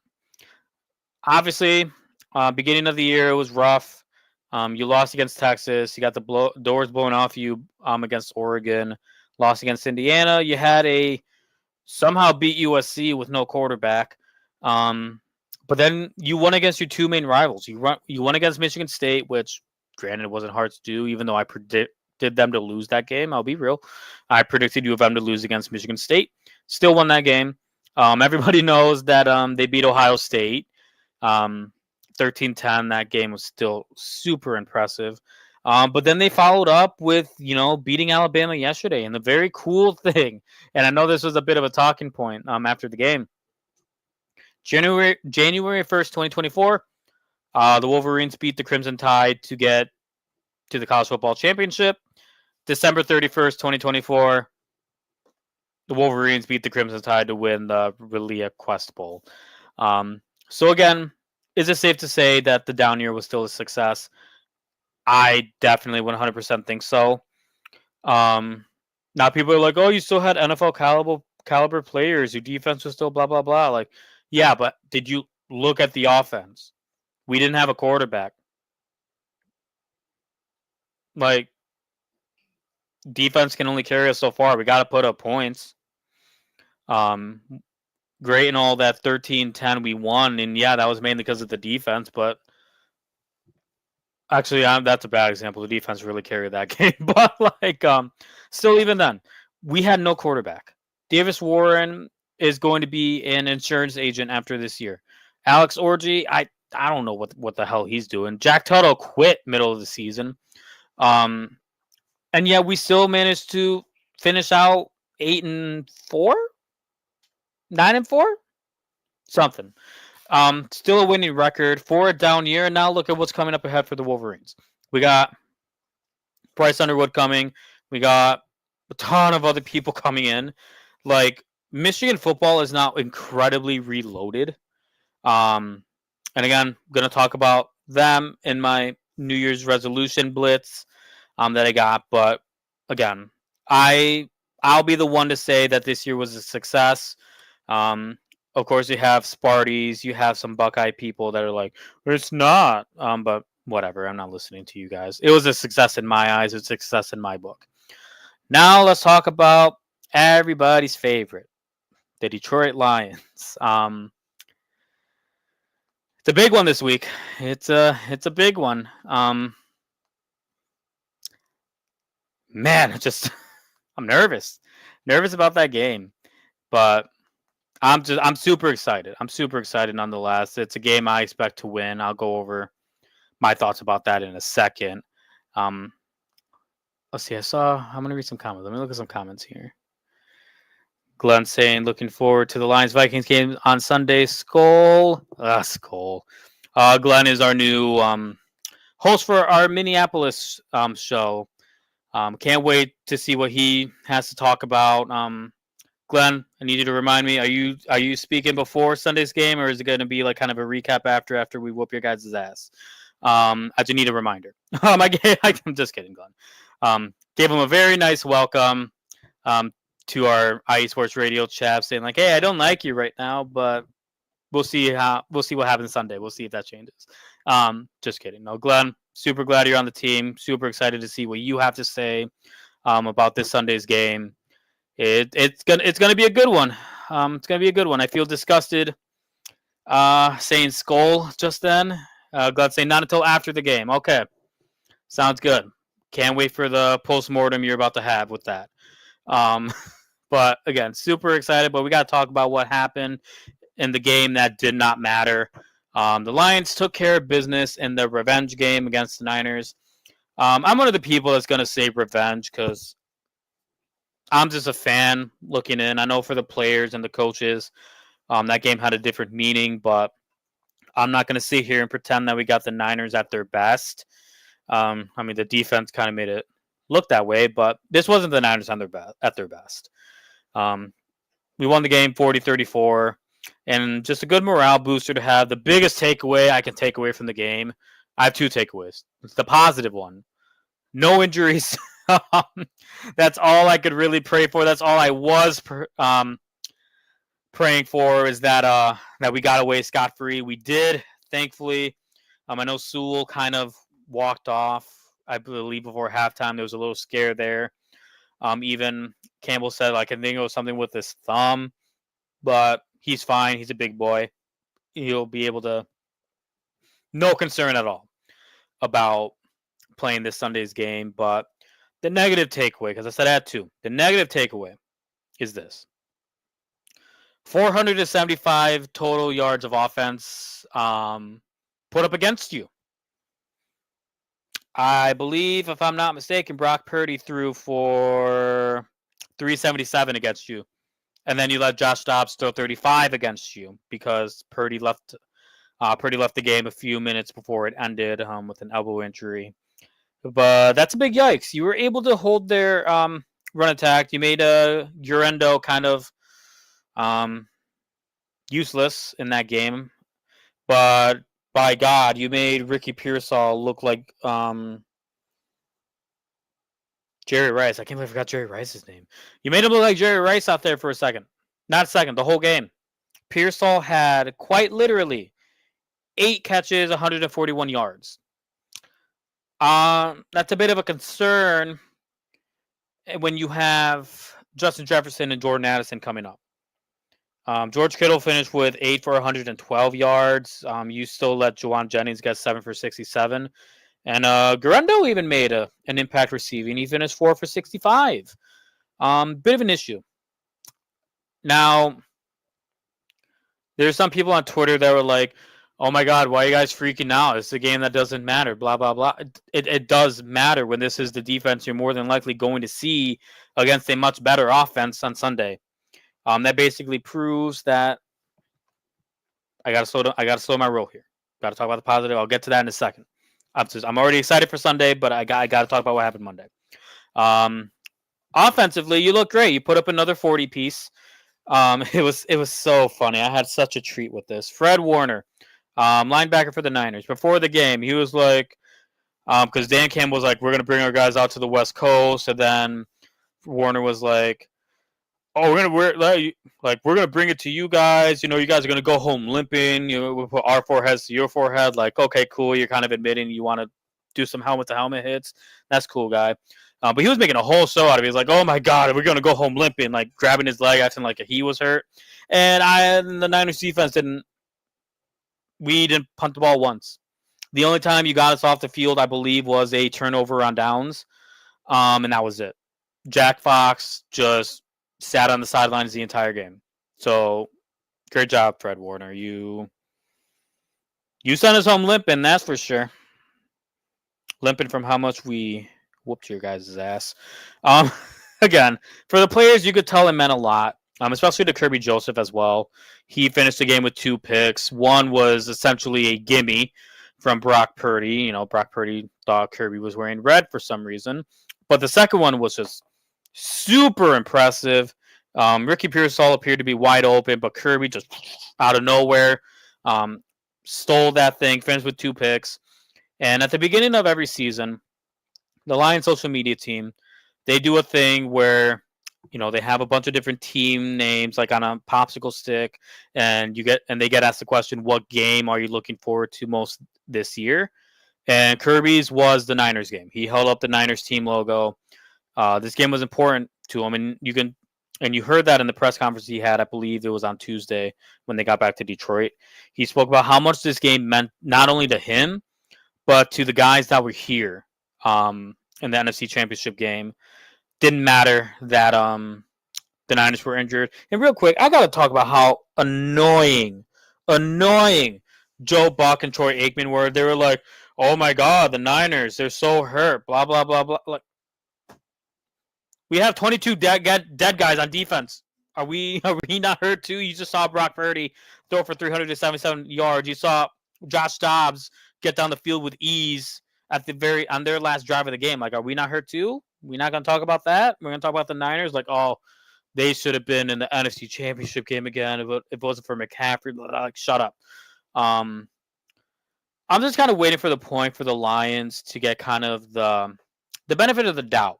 Obviously, beginning of the year it was rough. You lost against Texas. You got the doors blown off you against Oregon. Lost against Indiana. You had somehow beat USC with no quarterback. But then you won against your 2 main rivals. You won against Michigan State, which granted wasn't hard to do, even though I predicted them to lose that game. I'll be real. I predicted U of M to lose against Michigan State. Still won that game. Everybody knows that they beat Ohio State 13-10. That game was still super impressive. But then they followed up with, beating Alabama yesterday. And the very cool thing, and I know this was a bit of a talking point after the game, January 1st, 2024, the Wolverines beat the Crimson Tide to get to the College Football Championship. December 31st, 2024, the Wolverines beat the Crimson Tide to win the Relia Quest Bowl. So again, is it safe to say that the down year was still a success? I definitely 100% think so. Now people are like, oh, you still had NFL caliber players. Your defense was still blah, blah, blah. Like, yeah, but did you look at the offense? We didn't have a quarterback. Like, defense can only carry us so far. We got to put up points. Great and all that 13-10 we won. And yeah, that was mainly because of the defense, but actually, that's a bad example. The defense really carried that game. But still, even then, we had no quarterback. Davis Warren is going to be an insurance agent after this year. Alex Orji, I don't know what the hell he's doing. Jack Tuttle quit middle of the season. And yeah, we still managed to finish out 8-4, 9-4, something. Still a winning record for a down year. And now look at what's coming up ahead for the Wolverines. We got Bryce Underwood coming. We got a ton of other people coming in. Michigan football is now incredibly reloaded. And again, I'm going to talk about them in my New Year's resolution blitz that I got. But again, I'll be the one to say that this year was a success. Of course, you have Sparties, you have some Buckeye people that are like, it's not. But whatever, I'm not listening to you guys. It was a success in my eyes. It's a success in my book. Now let's talk about everybody's favorite, the Detroit Lions. It's a big one this week. It's a big one. Man, I'm nervous about that game, but I'm super excited. I'm super excited nonetheless. It's a game I expect to win. I'll go over my thoughts about that in a second. Let's see. I'm going to read some comments. Let me look at some comments here. Glenn saying, looking forward to the Lions-Vikings game on Sunday. Skull. Glenn is our new host for our Minneapolis show. Can't wait to see what he has to talk about. Glenn, I need you to remind me. Are you speaking before Sunday's game, or is it going to be like kind of a recap after we whoop your guys' ass? I do need a reminder. I'm just kidding, Glenn. Gave him a very nice welcome to our IE Sports Radio chat, saying like, "Hey, I don't like you right now, but we'll see what happens Sunday. We'll see if that changes." Just kidding. No, Glenn, super glad you're on the team. Super excited to see what you have to say about this Sunday's game. It's gonna be a good one. It's gonna be a good one. I feel disgusted saying skull just then. Glad saying not until after the game. Okay, sounds good. Can't wait for the post-mortem you're about to have with that. But again, super excited. But we got to talk about what happened in the game that did not matter. The Lions took care of business in the revenge game against the Niners. I'm one of the people that's going to say revenge because I'm just a fan looking in. I know for the players and the coaches, that game had a different meaning, but I'm not going to sit here and pretend that we got the Niners at their best. I mean, the defense kind of made it look that way, but this wasn't the Niners at their best. We won the game 40-34, and just a good morale booster to have. The biggest takeaway I can take away from the game, I have two takeaways. It's the positive one. No injuries. That's all I could really pray for. That's all I was praying for, is that we got away scot-free. We did, thankfully. I know Sewell kind of walked off, I believe, before halftime. There was a little scare there. Even Campbell said, like, I think it was something with his thumb, but he's fine. He's a big boy. He'll be able to, no concern at all about playing this Sunday's game. But the negative takeaway, because I said I had two, the negative takeaway is this. 475 total yards of offense put up against you. I believe, if I'm not mistaken, Brock Purdy threw for 377 against you. And then you let Josh Dobbs throw 35 against you because Purdy left the game a few minutes before it ended with an elbow injury. But that's a big yikes. You were able to hold their run attack. You made Urendo kind of useless in that game. But by God, you made Ricky Pearsall look like Jerry Rice. I can't believe I forgot Jerry Rice's name. You made him look like Jerry Rice out there for a second. Not a second, the whole game. Pearsall had quite literally 8 catches, 141 yards. That's a bit of a concern when you have Justin Jefferson and Jordan Addison coming up. George Kittle finished with 8 for 112 yards. You still let Juwan Jennings get 7 for 67. And Garendo even made an impact receiving. He finished 4 for 65. Bit of an issue. Now, there's some people on Twitter that were like, oh my God, why are you guys freaking out? It's a game that doesn't matter, blah, blah, blah. It does matter when this is the defense you're more than likely going to see against a much better offense on Sunday. That basically proves that I gotta slow my roll here. Gotta talk about the positive. I'll get to that in a second. I'm already excited for Sunday, but I gotta talk about what happened Monday. Offensively, you look great. You put up another 40 piece. It was so funny. I had such a treat with this. Fred Warner, linebacker for the Niners. Before the game, he was like, because Dan Campbell was like, we're gonna bring our guys out to the West Coast, and then Warner was like, oh, we're gonna bring it to you guys. You know, you guys are gonna go home limping. You know, we'll put our foreheads to your forehead. Like, okay, cool. You're kind of admitting you want to do some helmet to helmet hits. That's cool, guy. But he was making a whole show out of it. He's like, oh my God, we're gonna go home limping, like grabbing his leg, acting like he was hurt. And the Niners defense didn't punt the ball once. The only time you got us off the field, I believe, was a turnover on downs, and that was it. Jack Fox just sat on the sidelines the entire game. So, great job, Fred Warner. You sent us home limping, that's for sure. Limping from how much we whooped your guys' ass. Again, for the players, you could tell it meant a lot. especially to Kirby Joseph as well. He finished the game with 2 picks. One was essentially a gimme from Brock Purdy. You know, Brock Purdy thought Kirby was wearing red for some reason. But the second one was just super impressive. Ricky Pearsall appeared to be wide open, but Kirby just out of nowhere stole that thing, finished with 2 picks. And at the beginning of every season, the Lions social media team, they do a thing where, you know, they have a bunch of different team names like on a popsicle stick, and they get asked the question, what game are you looking forward to most this year? And Kirby's was the Niners game. He held up the Niners team logo. This game was important to him, and you heard that in the press conference he had. I believe it was on Tuesday when they got back to Detroit. He spoke about how much this game meant not only to him, but to the guys that were here in the NFC Championship game. Didn't matter that the Niners were injured. And real quick, I got to talk about how annoying Joe Buck and Troy Aikman were. They were like, oh my God, the Niners, they're so hurt, blah, blah, blah, blah. Like, we have 22 dead guys on defense. Are we not hurt too? You just saw Brock Purdy throw for 377 yards. You saw Josh Dobbs get down the field with ease on their last drive of the game. Like, are we not hurt too? We're not going to talk about that. We're going to talk about the Niners. Like, oh, they should have been in the NFC Championship game again if it wasn't for McCaffrey. Like, shut up. I'm just kind of waiting for the point for the Lions to get kind of the benefit of the doubt.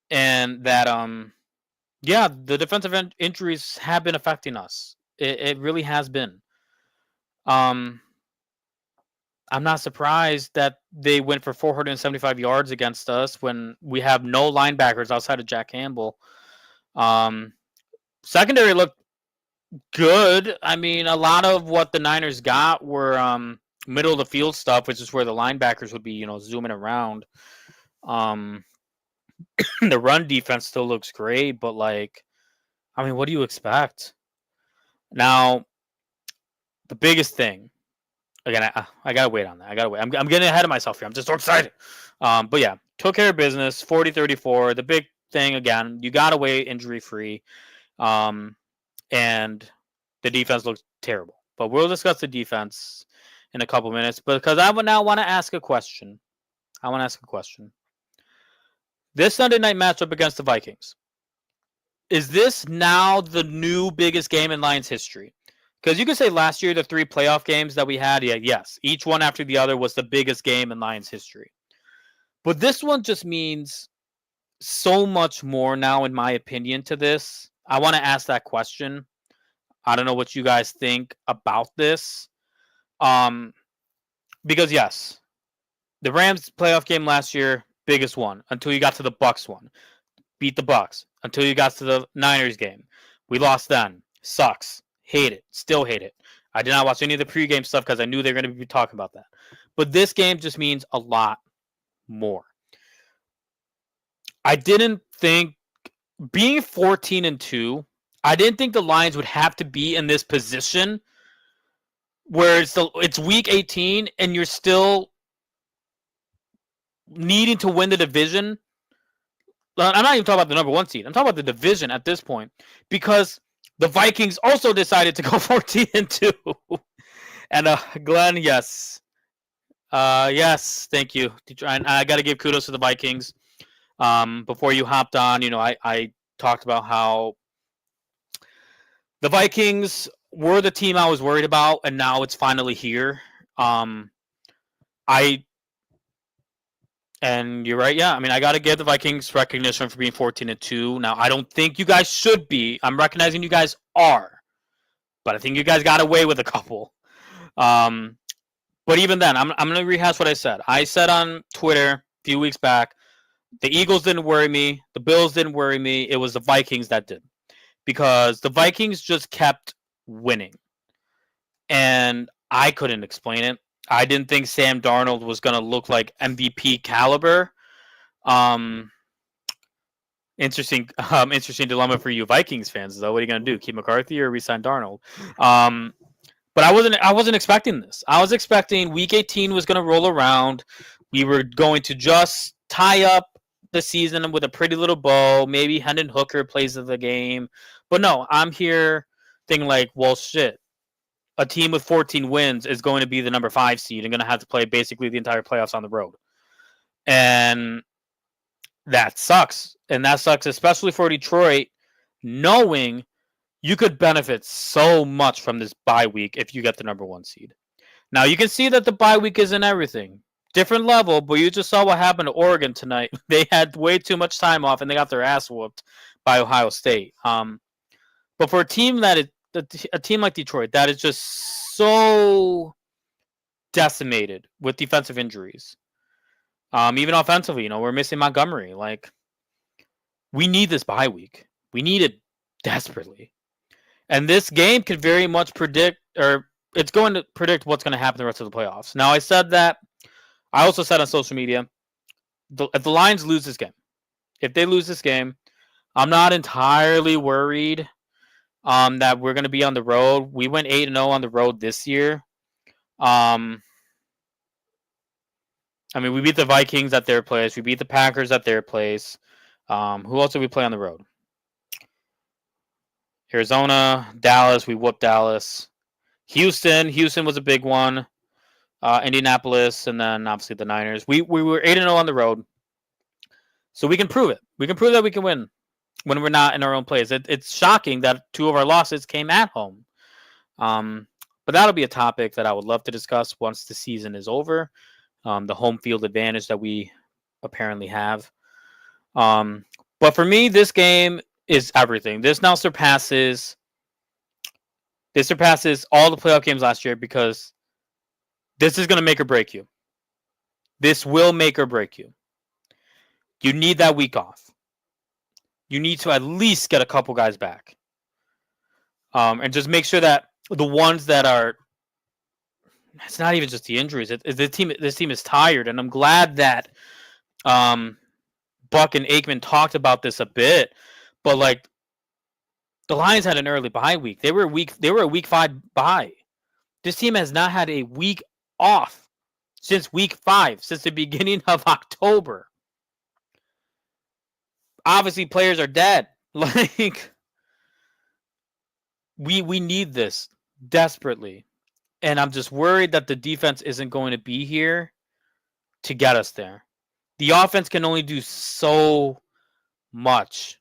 And that, the defensive injuries have been affecting us. It really has been. I'm not surprised that they went for 475 yards against us when we have no linebackers outside of Jack Campbell. Secondary looked good. I mean, a lot of what the Niners got were middle of the field stuff, which is where the linebackers would be, you know, zooming around. The run defense still looks great, but like, I mean, what do you expect? Now, the biggest thing, again, I gotta wait on that. I gotta wait. I'm getting ahead of myself here. I'm just so excited. But yeah, took care of business, 40-34. The big thing, again, you gotta wait injury-free. And the defense looks terrible. But we'll discuss the defense in a couple minutes, because I would now want to ask a question. This Sunday night matchup against the Vikings, is this now the new biggest game in Lions history? Because you could say last year, the 3 playoff games that we had, yes, each one after the other was the biggest game in Lions history. But this one just means so much more now, in my opinion, to this. I want to ask that question. I don't know what you guys think about this. Because yes, the Rams playoff game last year, biggest one until you got to the Bucs one. Beat the Bucs until you got to the Niners game. We lost then. Sucks. Hate it. Still hate it. I did not watch any of the pregame stuff because I knew they were going to be talking about that. But this game just means a lot more. I didn't think being 14-2, I didn't think the Lions would have to be in this position where it's week 18 and you're still needing to win the division. I'm not even talking about the number 1 seed. I'm talking about the division at this point, because the Vikings also decided to go 14-2. And Glenn, yes. Yes, thank you. And I got to give kudos to the Vikings. Before you hopped on, you know, I talked about how the Vikings were the team I was worried about, and now it's finally here. And you're right, yeah. I mean, I got to give the Vikings recognition for being 14-2. Now, I don't think you guys should be. I'm recognizing you guys are. But I think you guys got away with a couple. But even then, I'm going to rehash what I said. I said on Twitter a few weeks back, the Eagles didn't worry me. The Bills didn't worry me. It was the Vikings that did. Because the Vikings just kept winning. And I couldn't explain it. I didn't think Sam Darnold was going to look like MVP caliber. Interesting dilemma for you Vikings fans, though. What are you going to do? Keep McCarthy or re-sign Darnold? But I wasn't expecting this. I was expecting Week 18 was going to roll around. We were going to just tie up the season with a pretty little bow. Maybe Hendon Hooker plays the game. But no, I'm here thinking like, well, shit. A team with 14 wins is going to be the number 5 seed and going to have to play basically the entire playoffs on the road. And that sucks. And that sucks, especially for Detroit, knowing you could benefit so much from this bye week if you get the number 1 seed. Now, you can see that the bye week isn't everything. Different level, but you just saw what happened to Oregon tonight. They had way too much time off, and they got their ass whooped by Ohio State. But for a team a team like Detroit that is just so decimated with defensive injuries, even offensively, we're missing Montgomery. Like, we need this bye week. We need it desperately. And this game can very much predict, or it's going to predict what's going to happen the rest of the playoffs. Now, I also said on social media, if the Lions lose this game, if they lose this game, I'm not entirely worried that we're going to be on the road. We went 8-0 on the road this year. I mean, we beat the Vikings at their place. We beat the Packers at their place. Who else did we play on the road? Arizona, Dallas. We whooped Dallas. Houston was a big one. Indianapolis, and then obviously the Niners. We were 8-0 on the road. So we can prove it. We can prove that we can win when we're not in our own place. It's shocking that 2 of our losses came at home. But that'll be a topic that I would love to discuss once the season is over. The home field advantage that we apparently have. But for me, this game is everything. This now surpasses all the playoff games last year, because this is going to make or break you. This will make or break you. You need that week off. You need to at least get a couple guys back. And just make sure that the ones that are, it's not even just the injuries. This team is tired, and I'm glad that Buck and Aikman talked about this a bit. But like, the Lions had an early bye week. They were a week 5 bye. This team has not had a week off since week 5, since the beginning of October. Obviously, players are dead. Like, we need this desperately. And I'm just worried that the defense isn't going to be here to get us there. The offense can only do so much.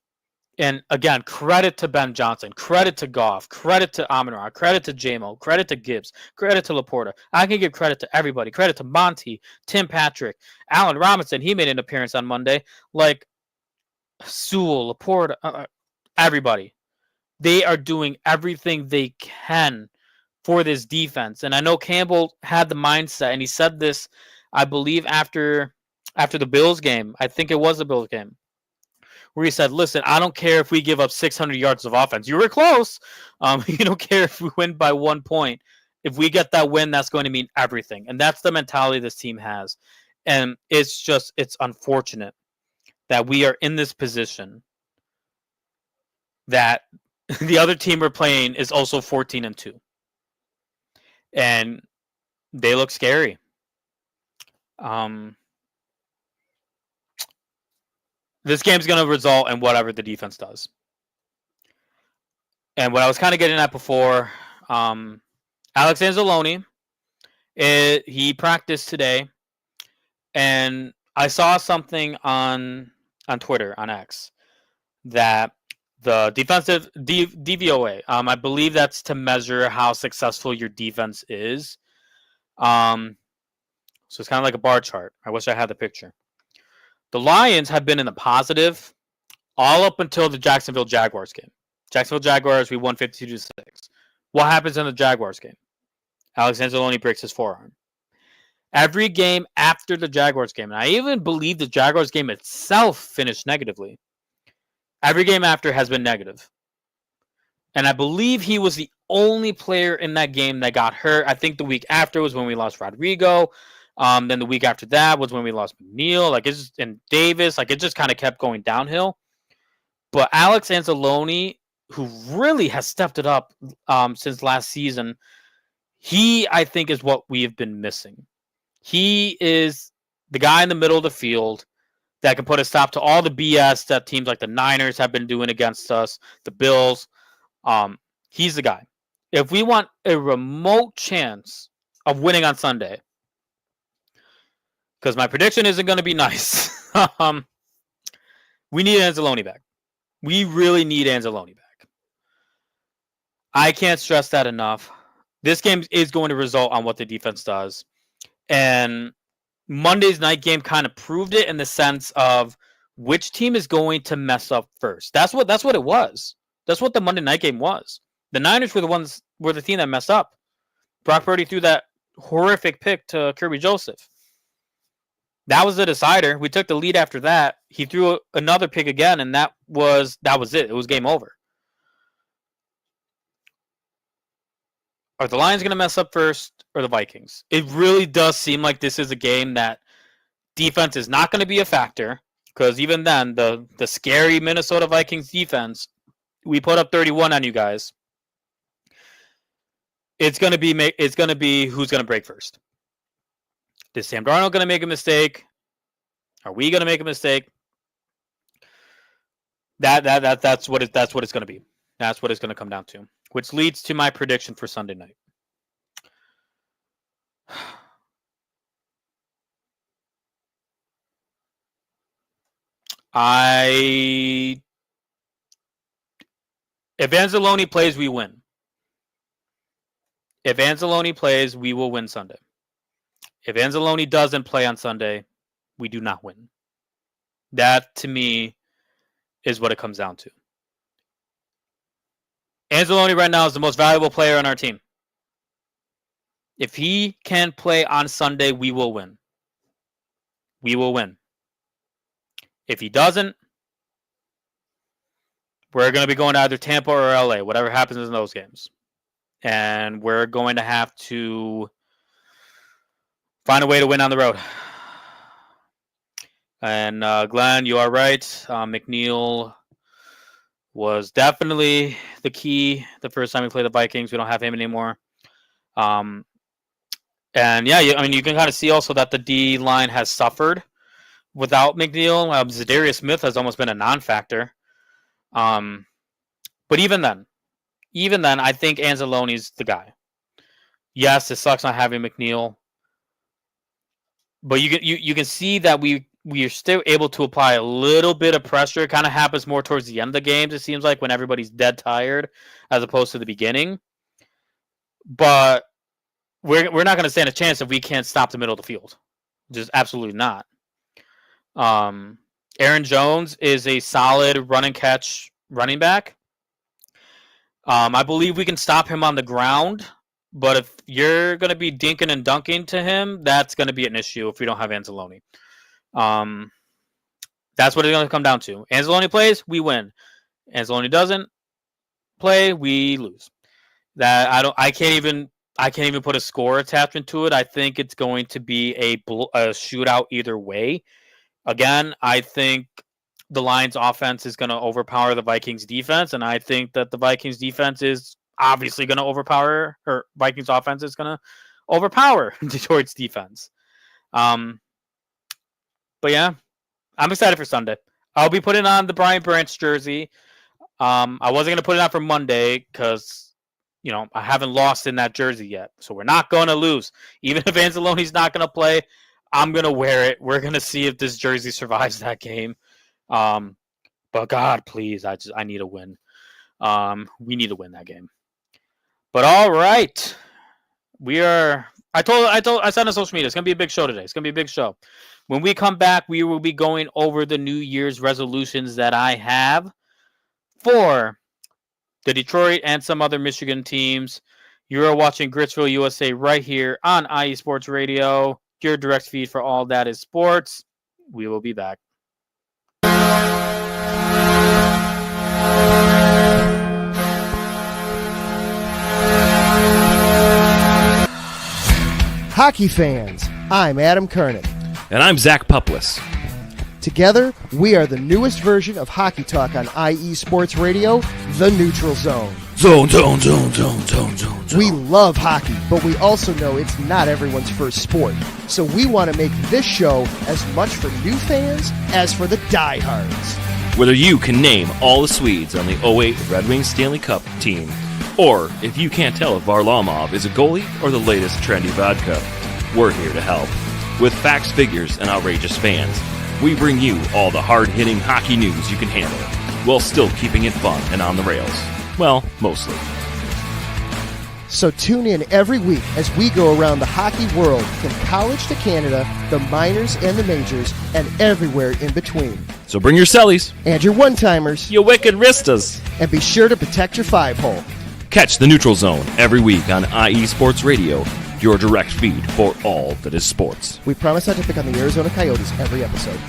And again, credit to Ben Johnson, credit to Goff, credit to Amon-Ra, credit to J-Mo, credit to Gibbs, credit to Laporta. I can give credit to everybody. Credit to Monty, Tim Patrick, Allen Robinson. He made an appearance on Monday. Like, Sewell, Laporta, everybody. They are doing everything they can for this defense. And I know Campbell had the mindset, and he said this, I believe, after the Bills game. I think it was the Bills game, where he said, listen, I don't care if we give up 600 yards of offense. You were close. You don't care if we win by 1 point. If we get that win, that's going to mean everything. And that's the mentality this team has. And it's unfortunate that we are in this position, that the other team we're playing is also 14-2. And they look scary. This game's going to result in whatever the defense does. And what I was kind of getting at before, Alex Anzalone, he practiced today, and I saw something on Twitter, on X, that the defensive DVOA, I believe that's to measure how successful your defense is. So it's kind of like a bar chart. I wish I had the picture. The Lions have been in the positive all up until the Jacksonville Jaguars game. Jacksonville Jaguars, we won 52-6. What happens in the Jaguars game? Alex Anzalone breaks his forearm. Every game after the Jaguars game, and I even believe the Jaguars game itself finished negatively, every game after has been negative. And I believe he was the only player in that game that got hurt. I think the week after was when we lost Rodrigo. Then the week after that was when we lost McNeil, and Davis. It just kind of kept going downhill. But Alex Anzalone, who really has stepped it up since last season, he, I think, is what we have been missing. He is the guy in the middle of the field that can put a stop to all the BS that teams like the Niners have been doing against us, the Bills. He's the guy. If we want a remote chance of winning on Sunday, because my prediction isn't going to be nice, we need Anzalone back. We really need Anzalone back. I can't stress that enough. This game is going to result on what the defense does. And Monday's night game kind of proved it in the sense of which team is going to mess up first. That's what it was. That's what the Monday night game was. The Niners were the team that messed up. Brock Purdy threw that horrific pick to Kirby Joseph. That was the decider. We took the lead after that. He threw another pick again, and that was it. It was game over. Are the Lions going to mess up first or the Vikings? It really does seem like this is a game that defense is not going to be a factor, because even then, the scary Minnesota Vikings defense, we put up 31 on you guys. It's going to be who's going to break first. Is Sam Darnold going to make a mistake? Are we going to make a mistake? That's what it's going to be. That's what it's going to come down to. Which leads to my prediction for Sunday night. If Anzalone plays, we win. If Anzalone plays, we will win Sunday. If Anzalone doesn't play on Sunday, we do not win. That, to me, is what it comes down to. Anzalone right now is the most valuable player on our team. If he can play on Sunday, we will win. We will win. If he doesn't, we're going to be going to either Tampa or LA, whatever happens in those games. And we're going to have to find a way to win on the road. And Glenn, you are right. McNeil was definitely the key the first time we played the Vikings. We don't have him anymore. And yeah, you can kind of see also that the D line has suffered without McNeil. Zadarius Smith has almost been a non-factor. But even then, I think Anzalone's the guy. Yes, it sucks not having McNeil, but you can see that we are still able to apply a little bit of pressure. It kind of happens more towards the end of the games, it seems like, when everybody's dead tired, as opposed to the beginning. But we're not going to stand a chance if we can't stop the middle of the field. Just absolutely not. Aaron Jones is a solid run and catch running back. I believe we can stop him on the ground, but if you're going to be dinking and dunking to him, that's going to be an issue if we don't have Anzalone. That's what it's going to come down to. Anzalone plays, we win. Anzalone doesn't play, we lose. I can't even put a score attachment to it. I think it's going to be a shootout either way. Again, I think the Lions offense is going to overpower the Vikings defense, and I think that the Vikings defense is obviously going to overpower, or Vikings offense is going to overpower Detroit's defense. But yeah, I'm excited for Sunday. I'll be putting on the Brian Branch jersey. I wasn't going to put it on for Monday because, I haven't lost in that jersey yet. So we're not going to lose. Even if Anzalone's not going to play, I'm going to wear it. We're going to see if this jersey survives that game. But God, please, I need a win. We need to win that game. But all right. I said on social media, it's going to be a big show today. It's going to be a big show. When we come back, we will be going over the New Year's resolutions that I have for the Detroit and some other Michigan teams. You are watching Gritsville USA right here on IE Sports Radio, your direct feed for all that is sports. We will be back. Hockey fans, I'm Adam Kernick. And I'm Zach Puplis. Together, we are the newest version of Hockey Talk on IE Sports Radio, The Neutral Zone. Zone. We love hockey, but we also know it's not everyone's first sport. So we want to make this show as much for new fans as for the diehards. Whether you can name all the Swedes on the '08 Red Wings Stanley Cup team, or if you can't tell if Varlamov is a goalie or the latest trendy vodka, we're here to help. With facts, figures, and outrageous fans, we bring you all the hard-hitting hockey news you can handle, while still keeping it fun and on the rails. Well, mostly. So tune in every week as we go around the hockey world, from college to Canada, the minors and the majors, and everywhere in between. So bring your cellies, And your one-timers, you wicked wristas. and be sure to protect your five-hole. Catch the Neutral Zone every week on IE Sports Radio, your direct feed for all that is sports. We promise not to pick on the Arizona Coyotes every episode.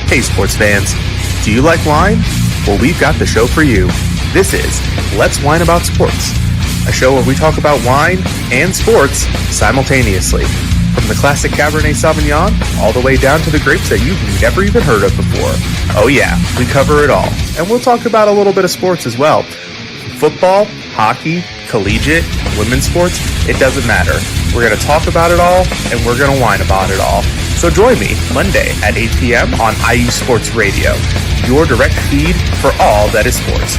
Hey sports fans, do you like wine? Well, we've got the show for you. This is Let's Wine About Sports, a show where we talk about wine and sports simultaneously. From the classic Cabernet Sauvignon all the way down to the grapes that you've never even heard of before. Oh yeah, we cover it all. And we'll talk about a little bit of sports as well. Football, hockey, collegiate, women's sports, it doesn't matter. We're going to talk about it all, and we're going to whine about it all. So join me Monday at 8 p.m. on IU Sports Radio, your direct feed for all that is sports.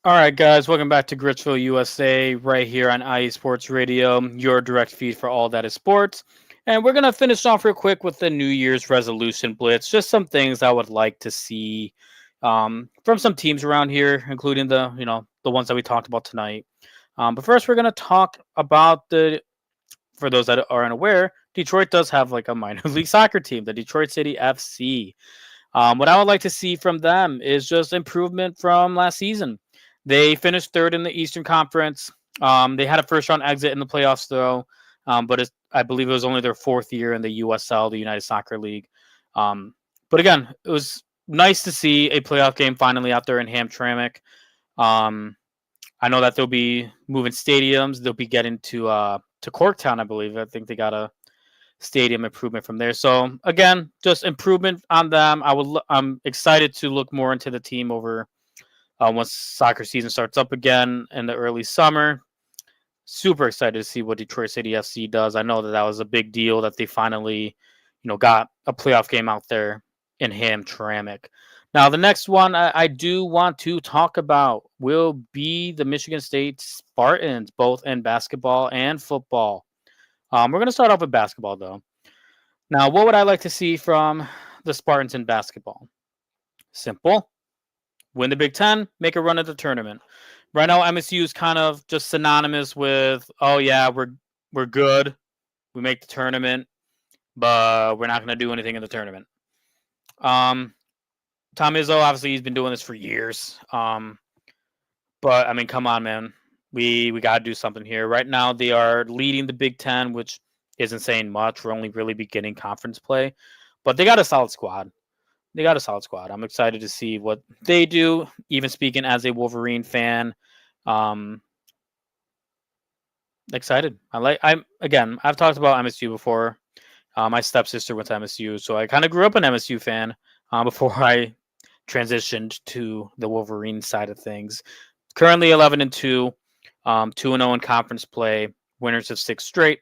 All right, guys, welcome back to Gritsville, USA, right here on IE Sports Radio, your direct feed for all that is sports. And we're going to finish off real quick with the New Year's resolution blitz. Just some things I would like to see from some teams around here, including the ones that we talked about tonight. But first, we're going to talk about for those that are unaware, Detroit does have like a minor league soccer team, the Detroit City FC. What I would like to see from them is just improvement from last season. They finished third in the Eastern Conference. They had a first-round exit in the playoffs, though, but I believe it was only their fourth year in the USL, the United Soccer League. But again, it was nice to see a playoff game finally out there in Hamtramck. I know that they'll be moving stadiums. They'll be getting to Corktown, I believe. I think they got a stadium improvement from there. So again, just improvement on them. I'm excited to look more into the team over. Once soccer season starts up again in the early summer. Super excited to see what Detroit City FC does. I know that was a big deal that they finally, got a playoff game out there in Hamtramck. Now, the next one I do want to talk about will be the Michigan State Spartans, both in basketball and football. We're going to start off with basketball, though. Now, what would I like to see from the Spartans in basketball? Simple. Win the Big Ten, make a run at the tournament. Right now, MSU is kind of just synonymous with, oh yeah, we're good, we make the tournament, but we're not going to do anything in the tournament. Tom Izzo, obviously, he's been doing this for years. But I mean, come on, man, we got to do something here. Right now, they are leading the Big Ten, which isn't saying much. We're only really beginning conference play, but they got a solid squad. I'm excited to see what they do. Even speaking as a Wolverine fan, excited. I've talked about MSU before. My stepsister went to MSU, so I kind of grew up an MSU fan before I transitioned to the Wolverine side of things. Currently 11-2, 2-0 in conference play, winners of 6 straight.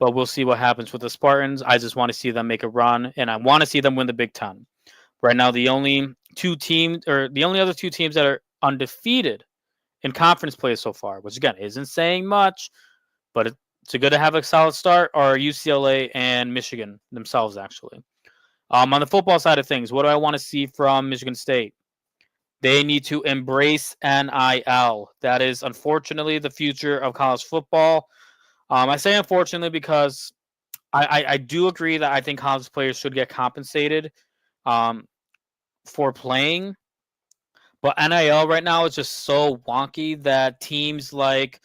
But we'll see what happens with the Spartans. I just want to see them make a run, and I want to see them win the Big Ten. Right now, the only other 2 teams that are undefeated in conference play so far, which again isn't saying much, but it's good to have a solid start, are UCLA and Michigan themselves, actually. On the football side of things, what do I want to see from Michigan State? They need to embrace NIL. That is, unfortunately, the future of college football. I say unfortunately because I do agree that I think college players should get compensated for playing. But NIL right now is just so wonky that teams like,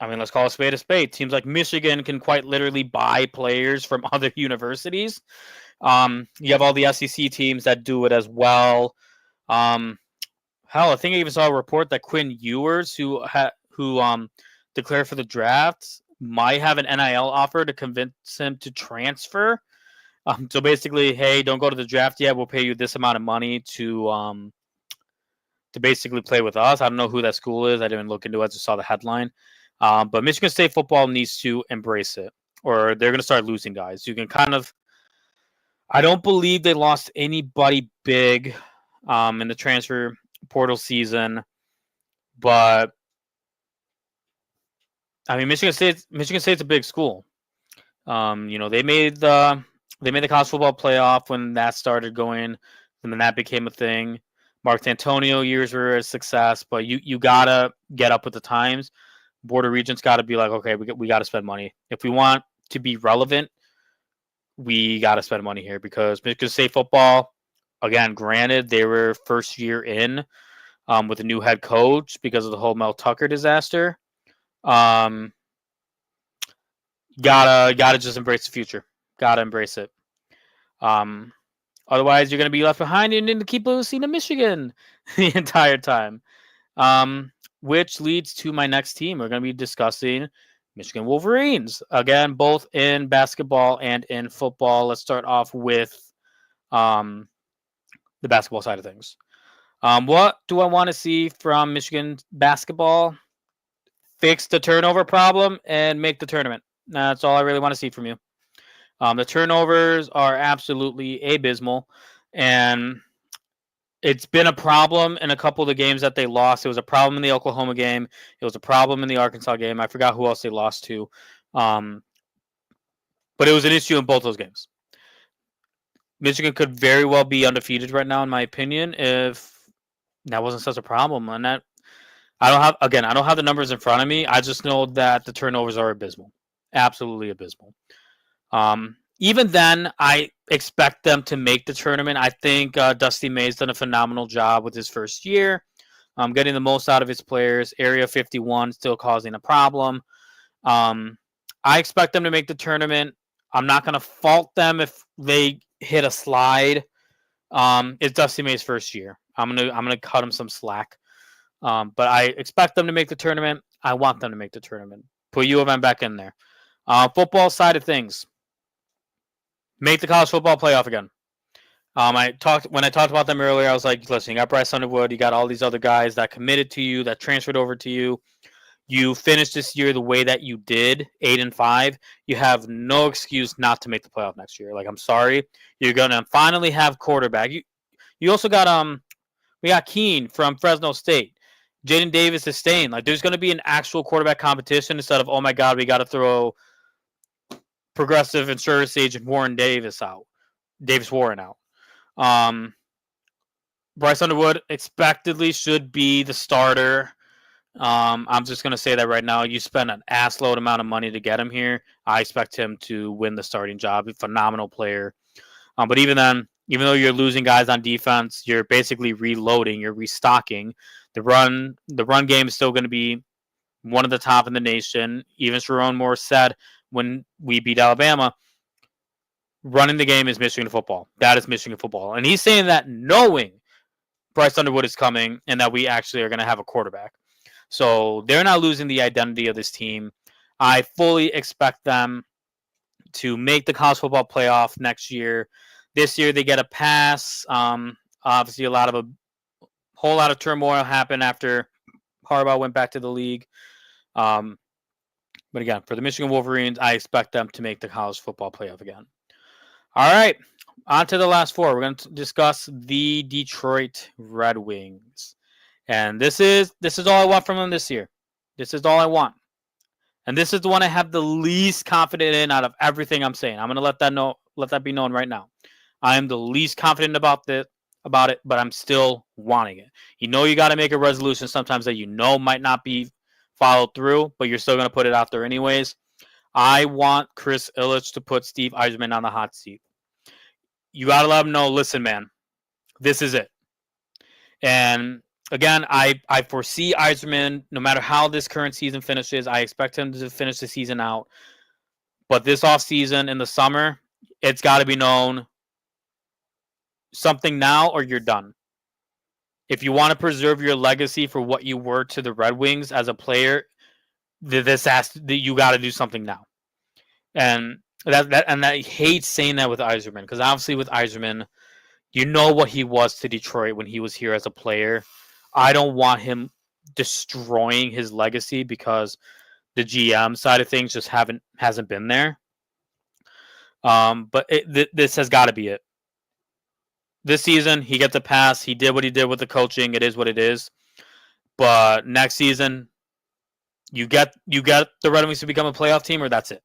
let's call a spade a spade. Teams like Michigan can quite literally buy players from other universities. You have all the SEC teams that do it as well. Hell, I think I even saw a report that Quinn Ewers, who declared for the draft, might have an NIL offer to convince him to transfer. So basically, hey, don't go to the draft yet. We'll pay you this amount of money to basically play with us. I don't know who that school is. I didn't look into it. I just saw the headline. But Michigan State football needs to embrace it, or they're going to start losing guys. You can I don't believe they lost anybody big in the transfer portal season, but Michigan State's a big school. They made the college football playoff when that started going, and then that became a thing. Mark D'Antonio years were a success, but you gotta get up with the times. Board of Regents got to be like, okay, we got to spend money if we want to be relevant. We got to spend money here because Michigan State football, again, granted they were first year in with a new head coach because of the whole Mel Tucker disaster. Gotta just embrace the future. Gotta embrace it. Otherwise, you're gonna be left behind and to keep losing to Michigan the entire time. Which leads to my next team. We're gonna be discussing Michigan Wolverines again, both in basketball and in football. Let's start off with the basketball side of things. What do I want to see from Michigan basketball? Fix the turnover problem and make the tournament. That's all I really want to see from you. The turnovers are absolutely abysmal, and it's been a problem in a couple of the games that they lost. It was a problem in the Oklahoma game. It was a problem in the Arkansas game. I forgot who else they lost to. But it was an issue in both those games. Michigan could very well be undefeated right now, in my opinion, if that wasn't such a problem. And that I don't have the numbers in front of me. I just know that the turnovers are abysmal. Absolutely abysmal. Even then, I expect them to make the tournament. I think Dusty May's done a phenomenal job with his first year, getting the most out of his players. Area 51 still causing a problem. I expect them to make the tournament. I'm not going to fault them if they hit a slide. It's Dusty May's first year. I'm gonna cut him some slack. But I expect them to make the tournament. I want them to make the tournament. Put U of M back in there. Football side of things. Make the college football playoff again. When I talked about them earlier, I was like, listen, you got Bryce Underwood, you got all these other guys that committed to you, that transferred over to you. You finished this year the way that you did, 8-5. You have no excuse not to make the playoff next year. Like, I'm sorry. You're gonna finally have quarterback. You also got we got Keene from Fresno State. Jaden Davis is staying. Like, there's gonna be an actual quarterback competition instead of, oh my God, we gotta throw Progressive Insurance Agent Davis Warren out. Bryce Underwood expectedly should be the starter. I'm just going to say that right now. You spend an assload amount of money to get him here. I expect him to win the starting job. He's a phenomenal player. But even then, even though you're losing guys on defense, you're basically reloading, you're restocking. The run game is still going to be one of the top in the nation. Even Sharon Moore said when we beat Alabama, running the game is Michigan football. That is Michigan football. And he's saying that knowing Bryce Underwood is coming and that we actually are going to have a quarterback. So they're not losing the identity of this team. I fully expect them to make the college football playoff next year. This year they get a pass. Obviously, a whole lot of turmoil happened after Harbaugh went back to the league. But again, for the Michigan Wolverines, I expect them to make the college football playoff again. All right, on to the last four. We're going to discuss the Detroit Red Wings. And this is all I want from them this year. This is all I want. And this is the one I have the least confident in out of everything I'm saying. I'm going to let that be known right now. I am the least confident about it, but I'm still wanting it. You got to make a resolution sometimes that might not be followed through, but you're still going to put it out there anyways. I want Chris Ilitch to put Steve Yzerman on the hot seat. You got to let him know, listen, man, this is it. And again, I foresee Yzerman, no matter how this current season finishes, I expect him to finish the season out. But this offseason in the summer, it's got to be known something now or you're done. If you want to preserve your legacy for what you were to the Red Wings as a player, you got to do something now. And I hate saying that with Yzerman, because obviously with Yzerman, what he was to Detroit when he was here as a player. I don't want him destroying his legacy because the GM side of things just hasn't been there. But this has got to be it. This season, he gets a pass. He did what he did with the coaching. It is what it is. But next season, you get the Red Wings to become a playoff team, or that's it.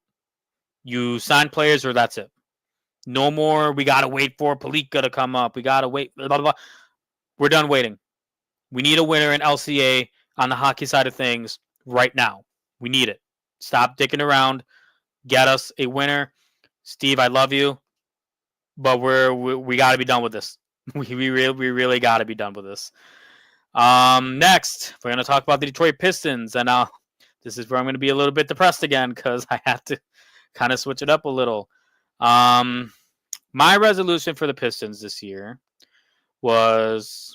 You sign players, or that's it. No more. We gotta wait for Palika to come up. We gotta wait. Blah, blah, blah. We're done waiting. We need a winner in LCA on the hockey side of things right now. We need it. Stop dicking around. Get us a winner. Steve, I love you, but we got to be done with this. We really got to be done with this. Next, we're going to talk about the Detroit Pistons, and this is where I'm going to be a little bit depressed again because I have to kind of switch it up a little. My resolution for the Pistons this year was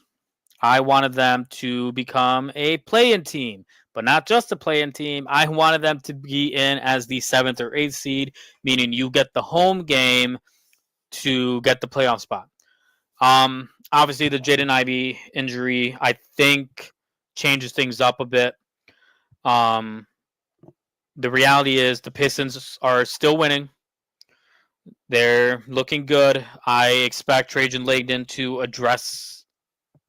I wanted them to become a play-in team, but not just a play-in team. I wanted them to be in as the 7th or 8th seed, meaning you get the home game to get the playoff spot. Obviously, the Jaden Ivey injury, I think, changes things up a bit. The reality is the Pistons are still winning. They're looking good. I expect Trajan Langdon to address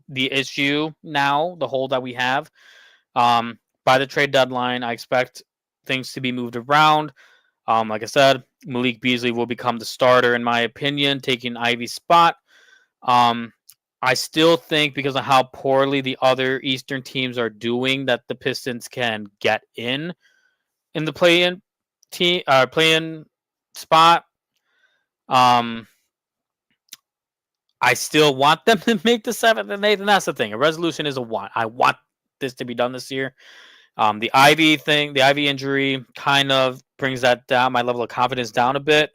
the issue now, the hole that we have. By the trade deadline, I expect things to be moved around. Like I said, Malik Beasley will become the starter, in my opinion, taking Ivey's spot. I still think because of how poorly the other Eastern teams are doing that the Pistons can get in the play-in team, play-in spot. I still want them to make the 7th and 8th, and that's the thing. A resolution is a want. I want this to be done this year. The Ivy thing, the Ivy injury kind of brings that down, my level of confidence down a bit.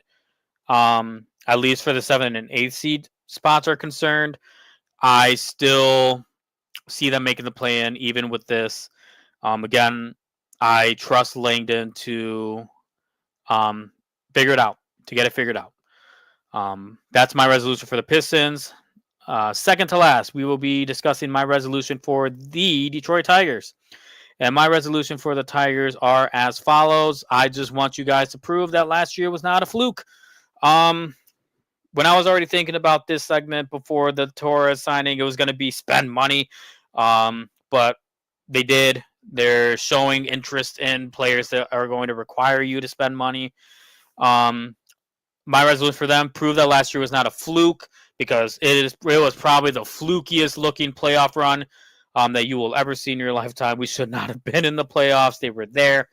At least for the 7th and 8th seed spots are concerned. I still see them making the play-in even with this. Again, I trust Langdon to figure it out, to get it figured out. That's my resolution for the Pistons. Second to last, we will be discussing my resolution for the Detroit Tigers. And my resolution for the Tigers are as follows. I just want you guys to prove that last year was not a fluke. When I was already thinking about this segment before the Torres signing, it was going to be spend money. But they did. They're showing interest in players that are going to require you to spend money. My resolution for them, prove that last year was not a fluke, because it was probably the flukiest looking playoff run that you will ever see in your lifetime. We should not have been in the playoffs. They were there.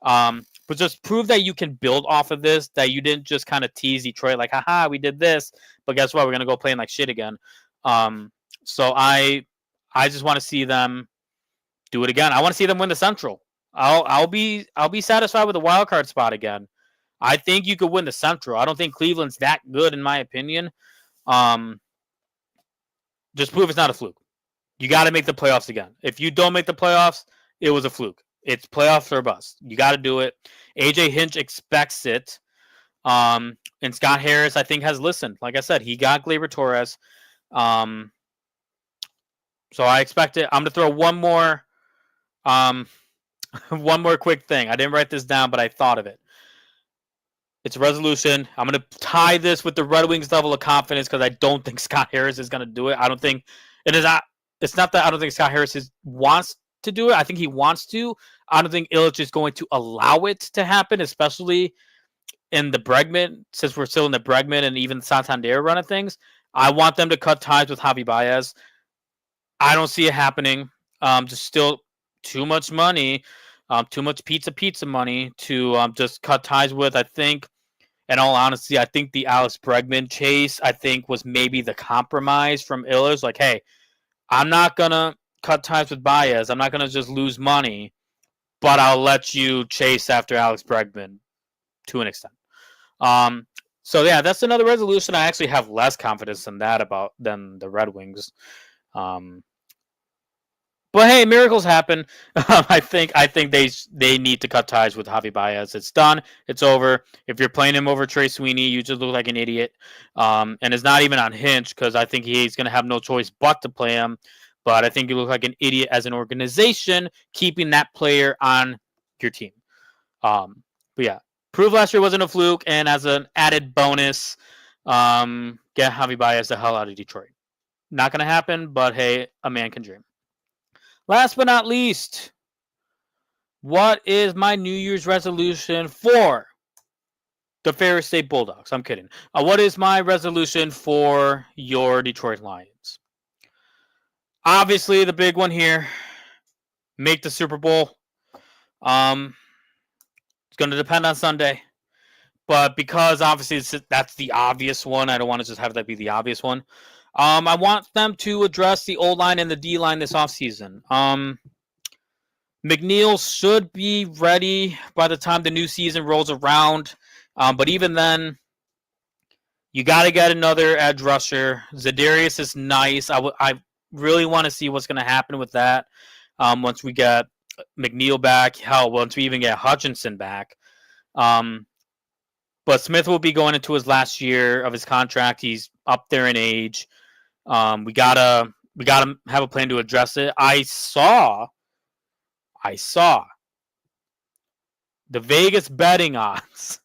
But just prove that you can build off of this, that you didn't just kind of tease Detroit like, haha, we did this, but guess what? We're going to go playing like shit again. So I just want to see them do it again. I want to see them win the Central. I'll be satisfied with a wild card spot again. I think you could win the Central. I don't think Cleveland's that good, in my opinion. Just prove it's not a fluke. You got to make the playoffs again. If you don't make the playoffs, it was a fluke. It's playoffs or bust. You got to do it. AJ Hinch expects it. And Scott Harris, I think, has listened. Like I said, he got Gleyber Torres. So I expect it. I'm going to throw one more quick thing. I didn't write this down, but I thought of it. It's a resolution. I'm going to tie this with the Red Wings level of confidence because I don't think Scott Harris is going to do it. I don't think it is. It's not that I don't think Scott Harris wants to do it. I think he wants to. I don't think Illich is going to allow it to happen, especially in the Bregman, since we're still in the Bregman and even Santander run of things. I want them to cut ties with Javi Baez. I don't see it happening. Just still too much money, too much pizza money to just cut ties with. I think, in all honesty, I think the Alex Bregman chase, I think, was maybe the compromise from Illich. Like, hey, I'm not going to cut ties with Baez. I'm not going to just lose money, but I'll let you chase after Alex Bregman to an extent. So yeah, that's another resolution. I actually have less confidence in that than the Red Wings. But hey, miracles happen. I think they need to cut ties with Javi Baez. It's done. It's over. If you're playing him over Trey Sweeney, you just look like an idiot. And it's not even on Hinch because I think he's going to have no choice but to play him. But I think you look like an idiot as an organization keeping that player on your team. But yeah, prove last year wasn't a fluke. And as an added bonus, get Javi Baez the hell out of Detroit. Not going to happen, but hey, a man can dream. Last but not least, what is my New Year's resolution for the Ferris State Bulldogs? I'm kidding. What is my resolution for your Detroit Lions? Obviously, the big one here, make the Super Bowl. It's going to depend on Sunday. But because obviously that's the obvious one, I don't want to just have that be the obvious one. I want them to address the O-line and the D-line this offseason. McNeil should be ready by the time the new season rolls around. But even then, you got to get another edge rusher. Zadarius is nice. I really want to see what's going to happen with that once we get McNeil back. Hell, once we even get Hutchinson back. But Smith will be going into his last year of his contract. He's up there in age. We gotta have a plan to address it. I saw the Vegas betting odds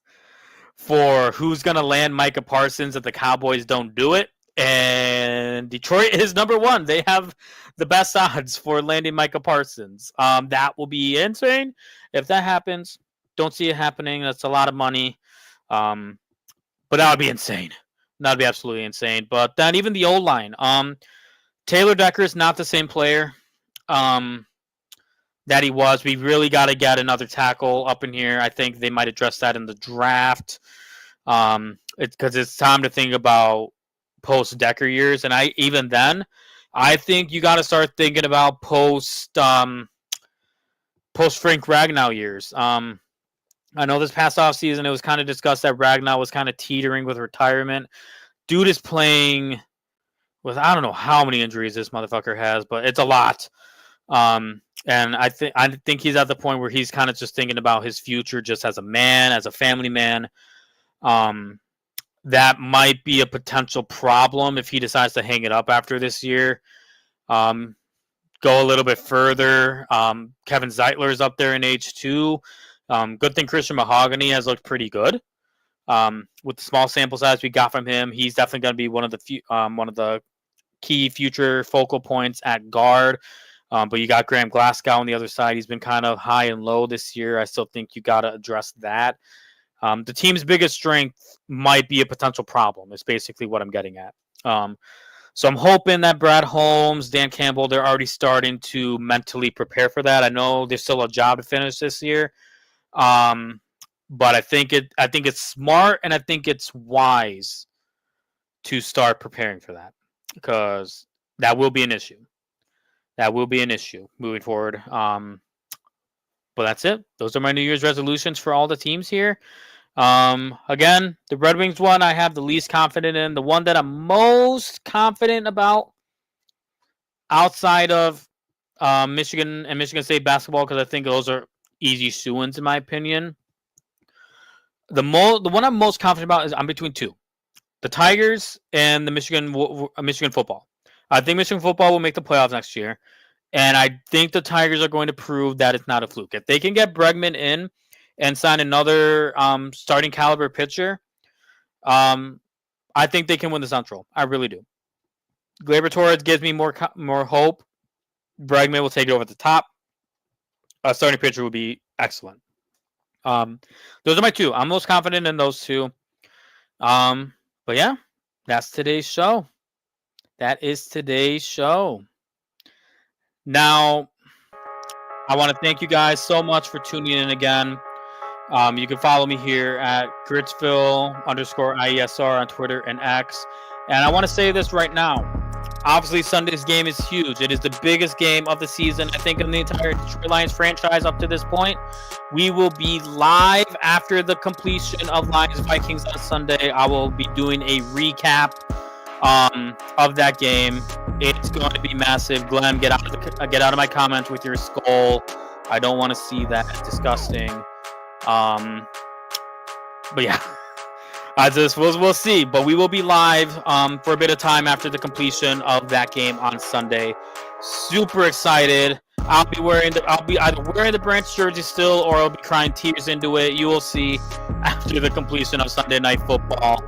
for who's gonna land Micah Parsons if the Cowboys don't do it, and Detroit is number one. They have the best odds for landing Micah Parsons. That will be insane if that happens. Don't see it happening. That's a lot of money. But that would be insane. That'd be absolutely insane. But then even the O-line. Taylor Decker is not the same player that he was. We really got to get another tackle up in here. I think they might address that in the draft. Because it's time to think about post-Decker years. And even then, I think you got to start thinking about post-Frank Ragnow years. I know this past offseason it was kind of discussed that Ragnow was kind of teetering with retirement. Dude is playing with I don't know how many injuries this motherfucker has, but it's a lot. And I think he's at the point where he's kind of just thinking about his future just as a man, as a family man. That might be a potential problem if he decides to hang it up after this year. Go a little bit further. Kevin Zeitler is up there in age too. Good thing Christian Mahogany has looked pretty good. With the small sample size we got from him, he's definitely going to be one of the key future focal points at guard. But you got Graham Glasgow on the other side. He's been kind of high and low this year. I still think you got to address that. The team's biggest strength might be a potential problem. Is basically what I'm getting at. So I'm hoping that Brad Holmes, Dan Campbell, they're already starting to mentally prepare for that. I know there's still a job to finish this year. But I think it's smart and I think it's wise to start preparing for that because that will be an issue. That will be an issue moving forward. But that's it. Those are my New Year's resolutions for all the teams here. Again, the Red Wings one I have the least confident in. The one that I'm most confident about outside of Michigan and Michigan State basketball, because I think those are easy shoo-ins in my opinion. The one I'm most confident about is I'm between two: the Tigers and the Michigan football. I think Michigan football will make the playoffs next year, and I think the Tigers are going to prove that it's not a fluke. If they can get Bregman in and sign another starting caliber pitcher, I think they can win the Central. I really do. Gleyber Torres gives me more hope. Bregman will take it over at the top. A starting pitcher would be excellent. Those are my two. I'm most confident in those two. But yeah, that's today's show. That is today's show. Now, I want to thank you guys so much for tuning in again. You can follow me here at Gritsville_IESR on Twitter and X. And I want to say this right now. Obviously, Sunday's game is huge. It is the biggest game of the season, I think, in the entire Detroit Lions franchise up to this point. We will be live after the completion of Lions-Vikings on Sunday. I will be doing a recap of that game. It's going to be massive. Glenn, get out of my comments with your skull. I don't want to see that. It's disgusting. But yeah. We'll see, but we will be live for a bit of time after the completion of that game on Sunday. Super excited. I'll be either wearing the Branch jersey still, or I'll be crying tears into it. You will see after the completion of Sunday Night Football.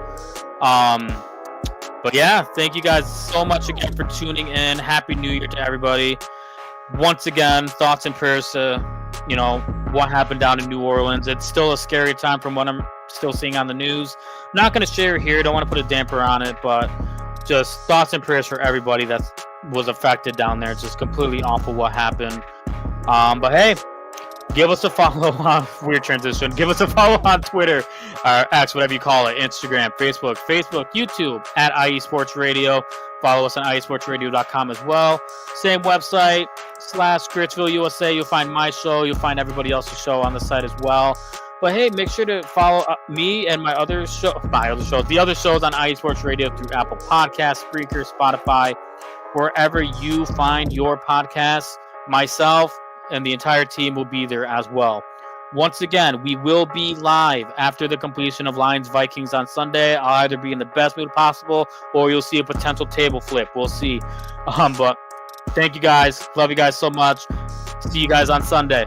But yeah, thank you guys so much again for tuning in. Happy New Year to everybody. Once again, thoughts and prayers to what happened down in New Orleans. It's still a scary time from what I'm still seeing on the news. Not going to share here. Don't want to put a damper on it, but just thoughts and prayers for everybody that was affected down there. It's just completely awful what happened. But hey, give us a follow on Weird Transition. Give us a follow on Twitter, or X, whatever you call it, Instagram, Facebook, YouTube at IE Sports Radio. Follow us on IESportsRadio.com as well. Same website /Gritsville USA. You'll find my show. You'll find everybody else's show on the site as well. But hey, make sure to follow me and the other shows on IE Sports Radio through Apple Podcasts, Spreaker, Spotify, wherever you find your podcasts. Myself and the entire team will be there as well. Once again, we will be live after the completion of Lions-Vikings on Sunday. I'll either be in the best mood possible, or you'll see a potential table flip. We'll see. But thank you guys. Love you guys so much. See you guys on Sunday.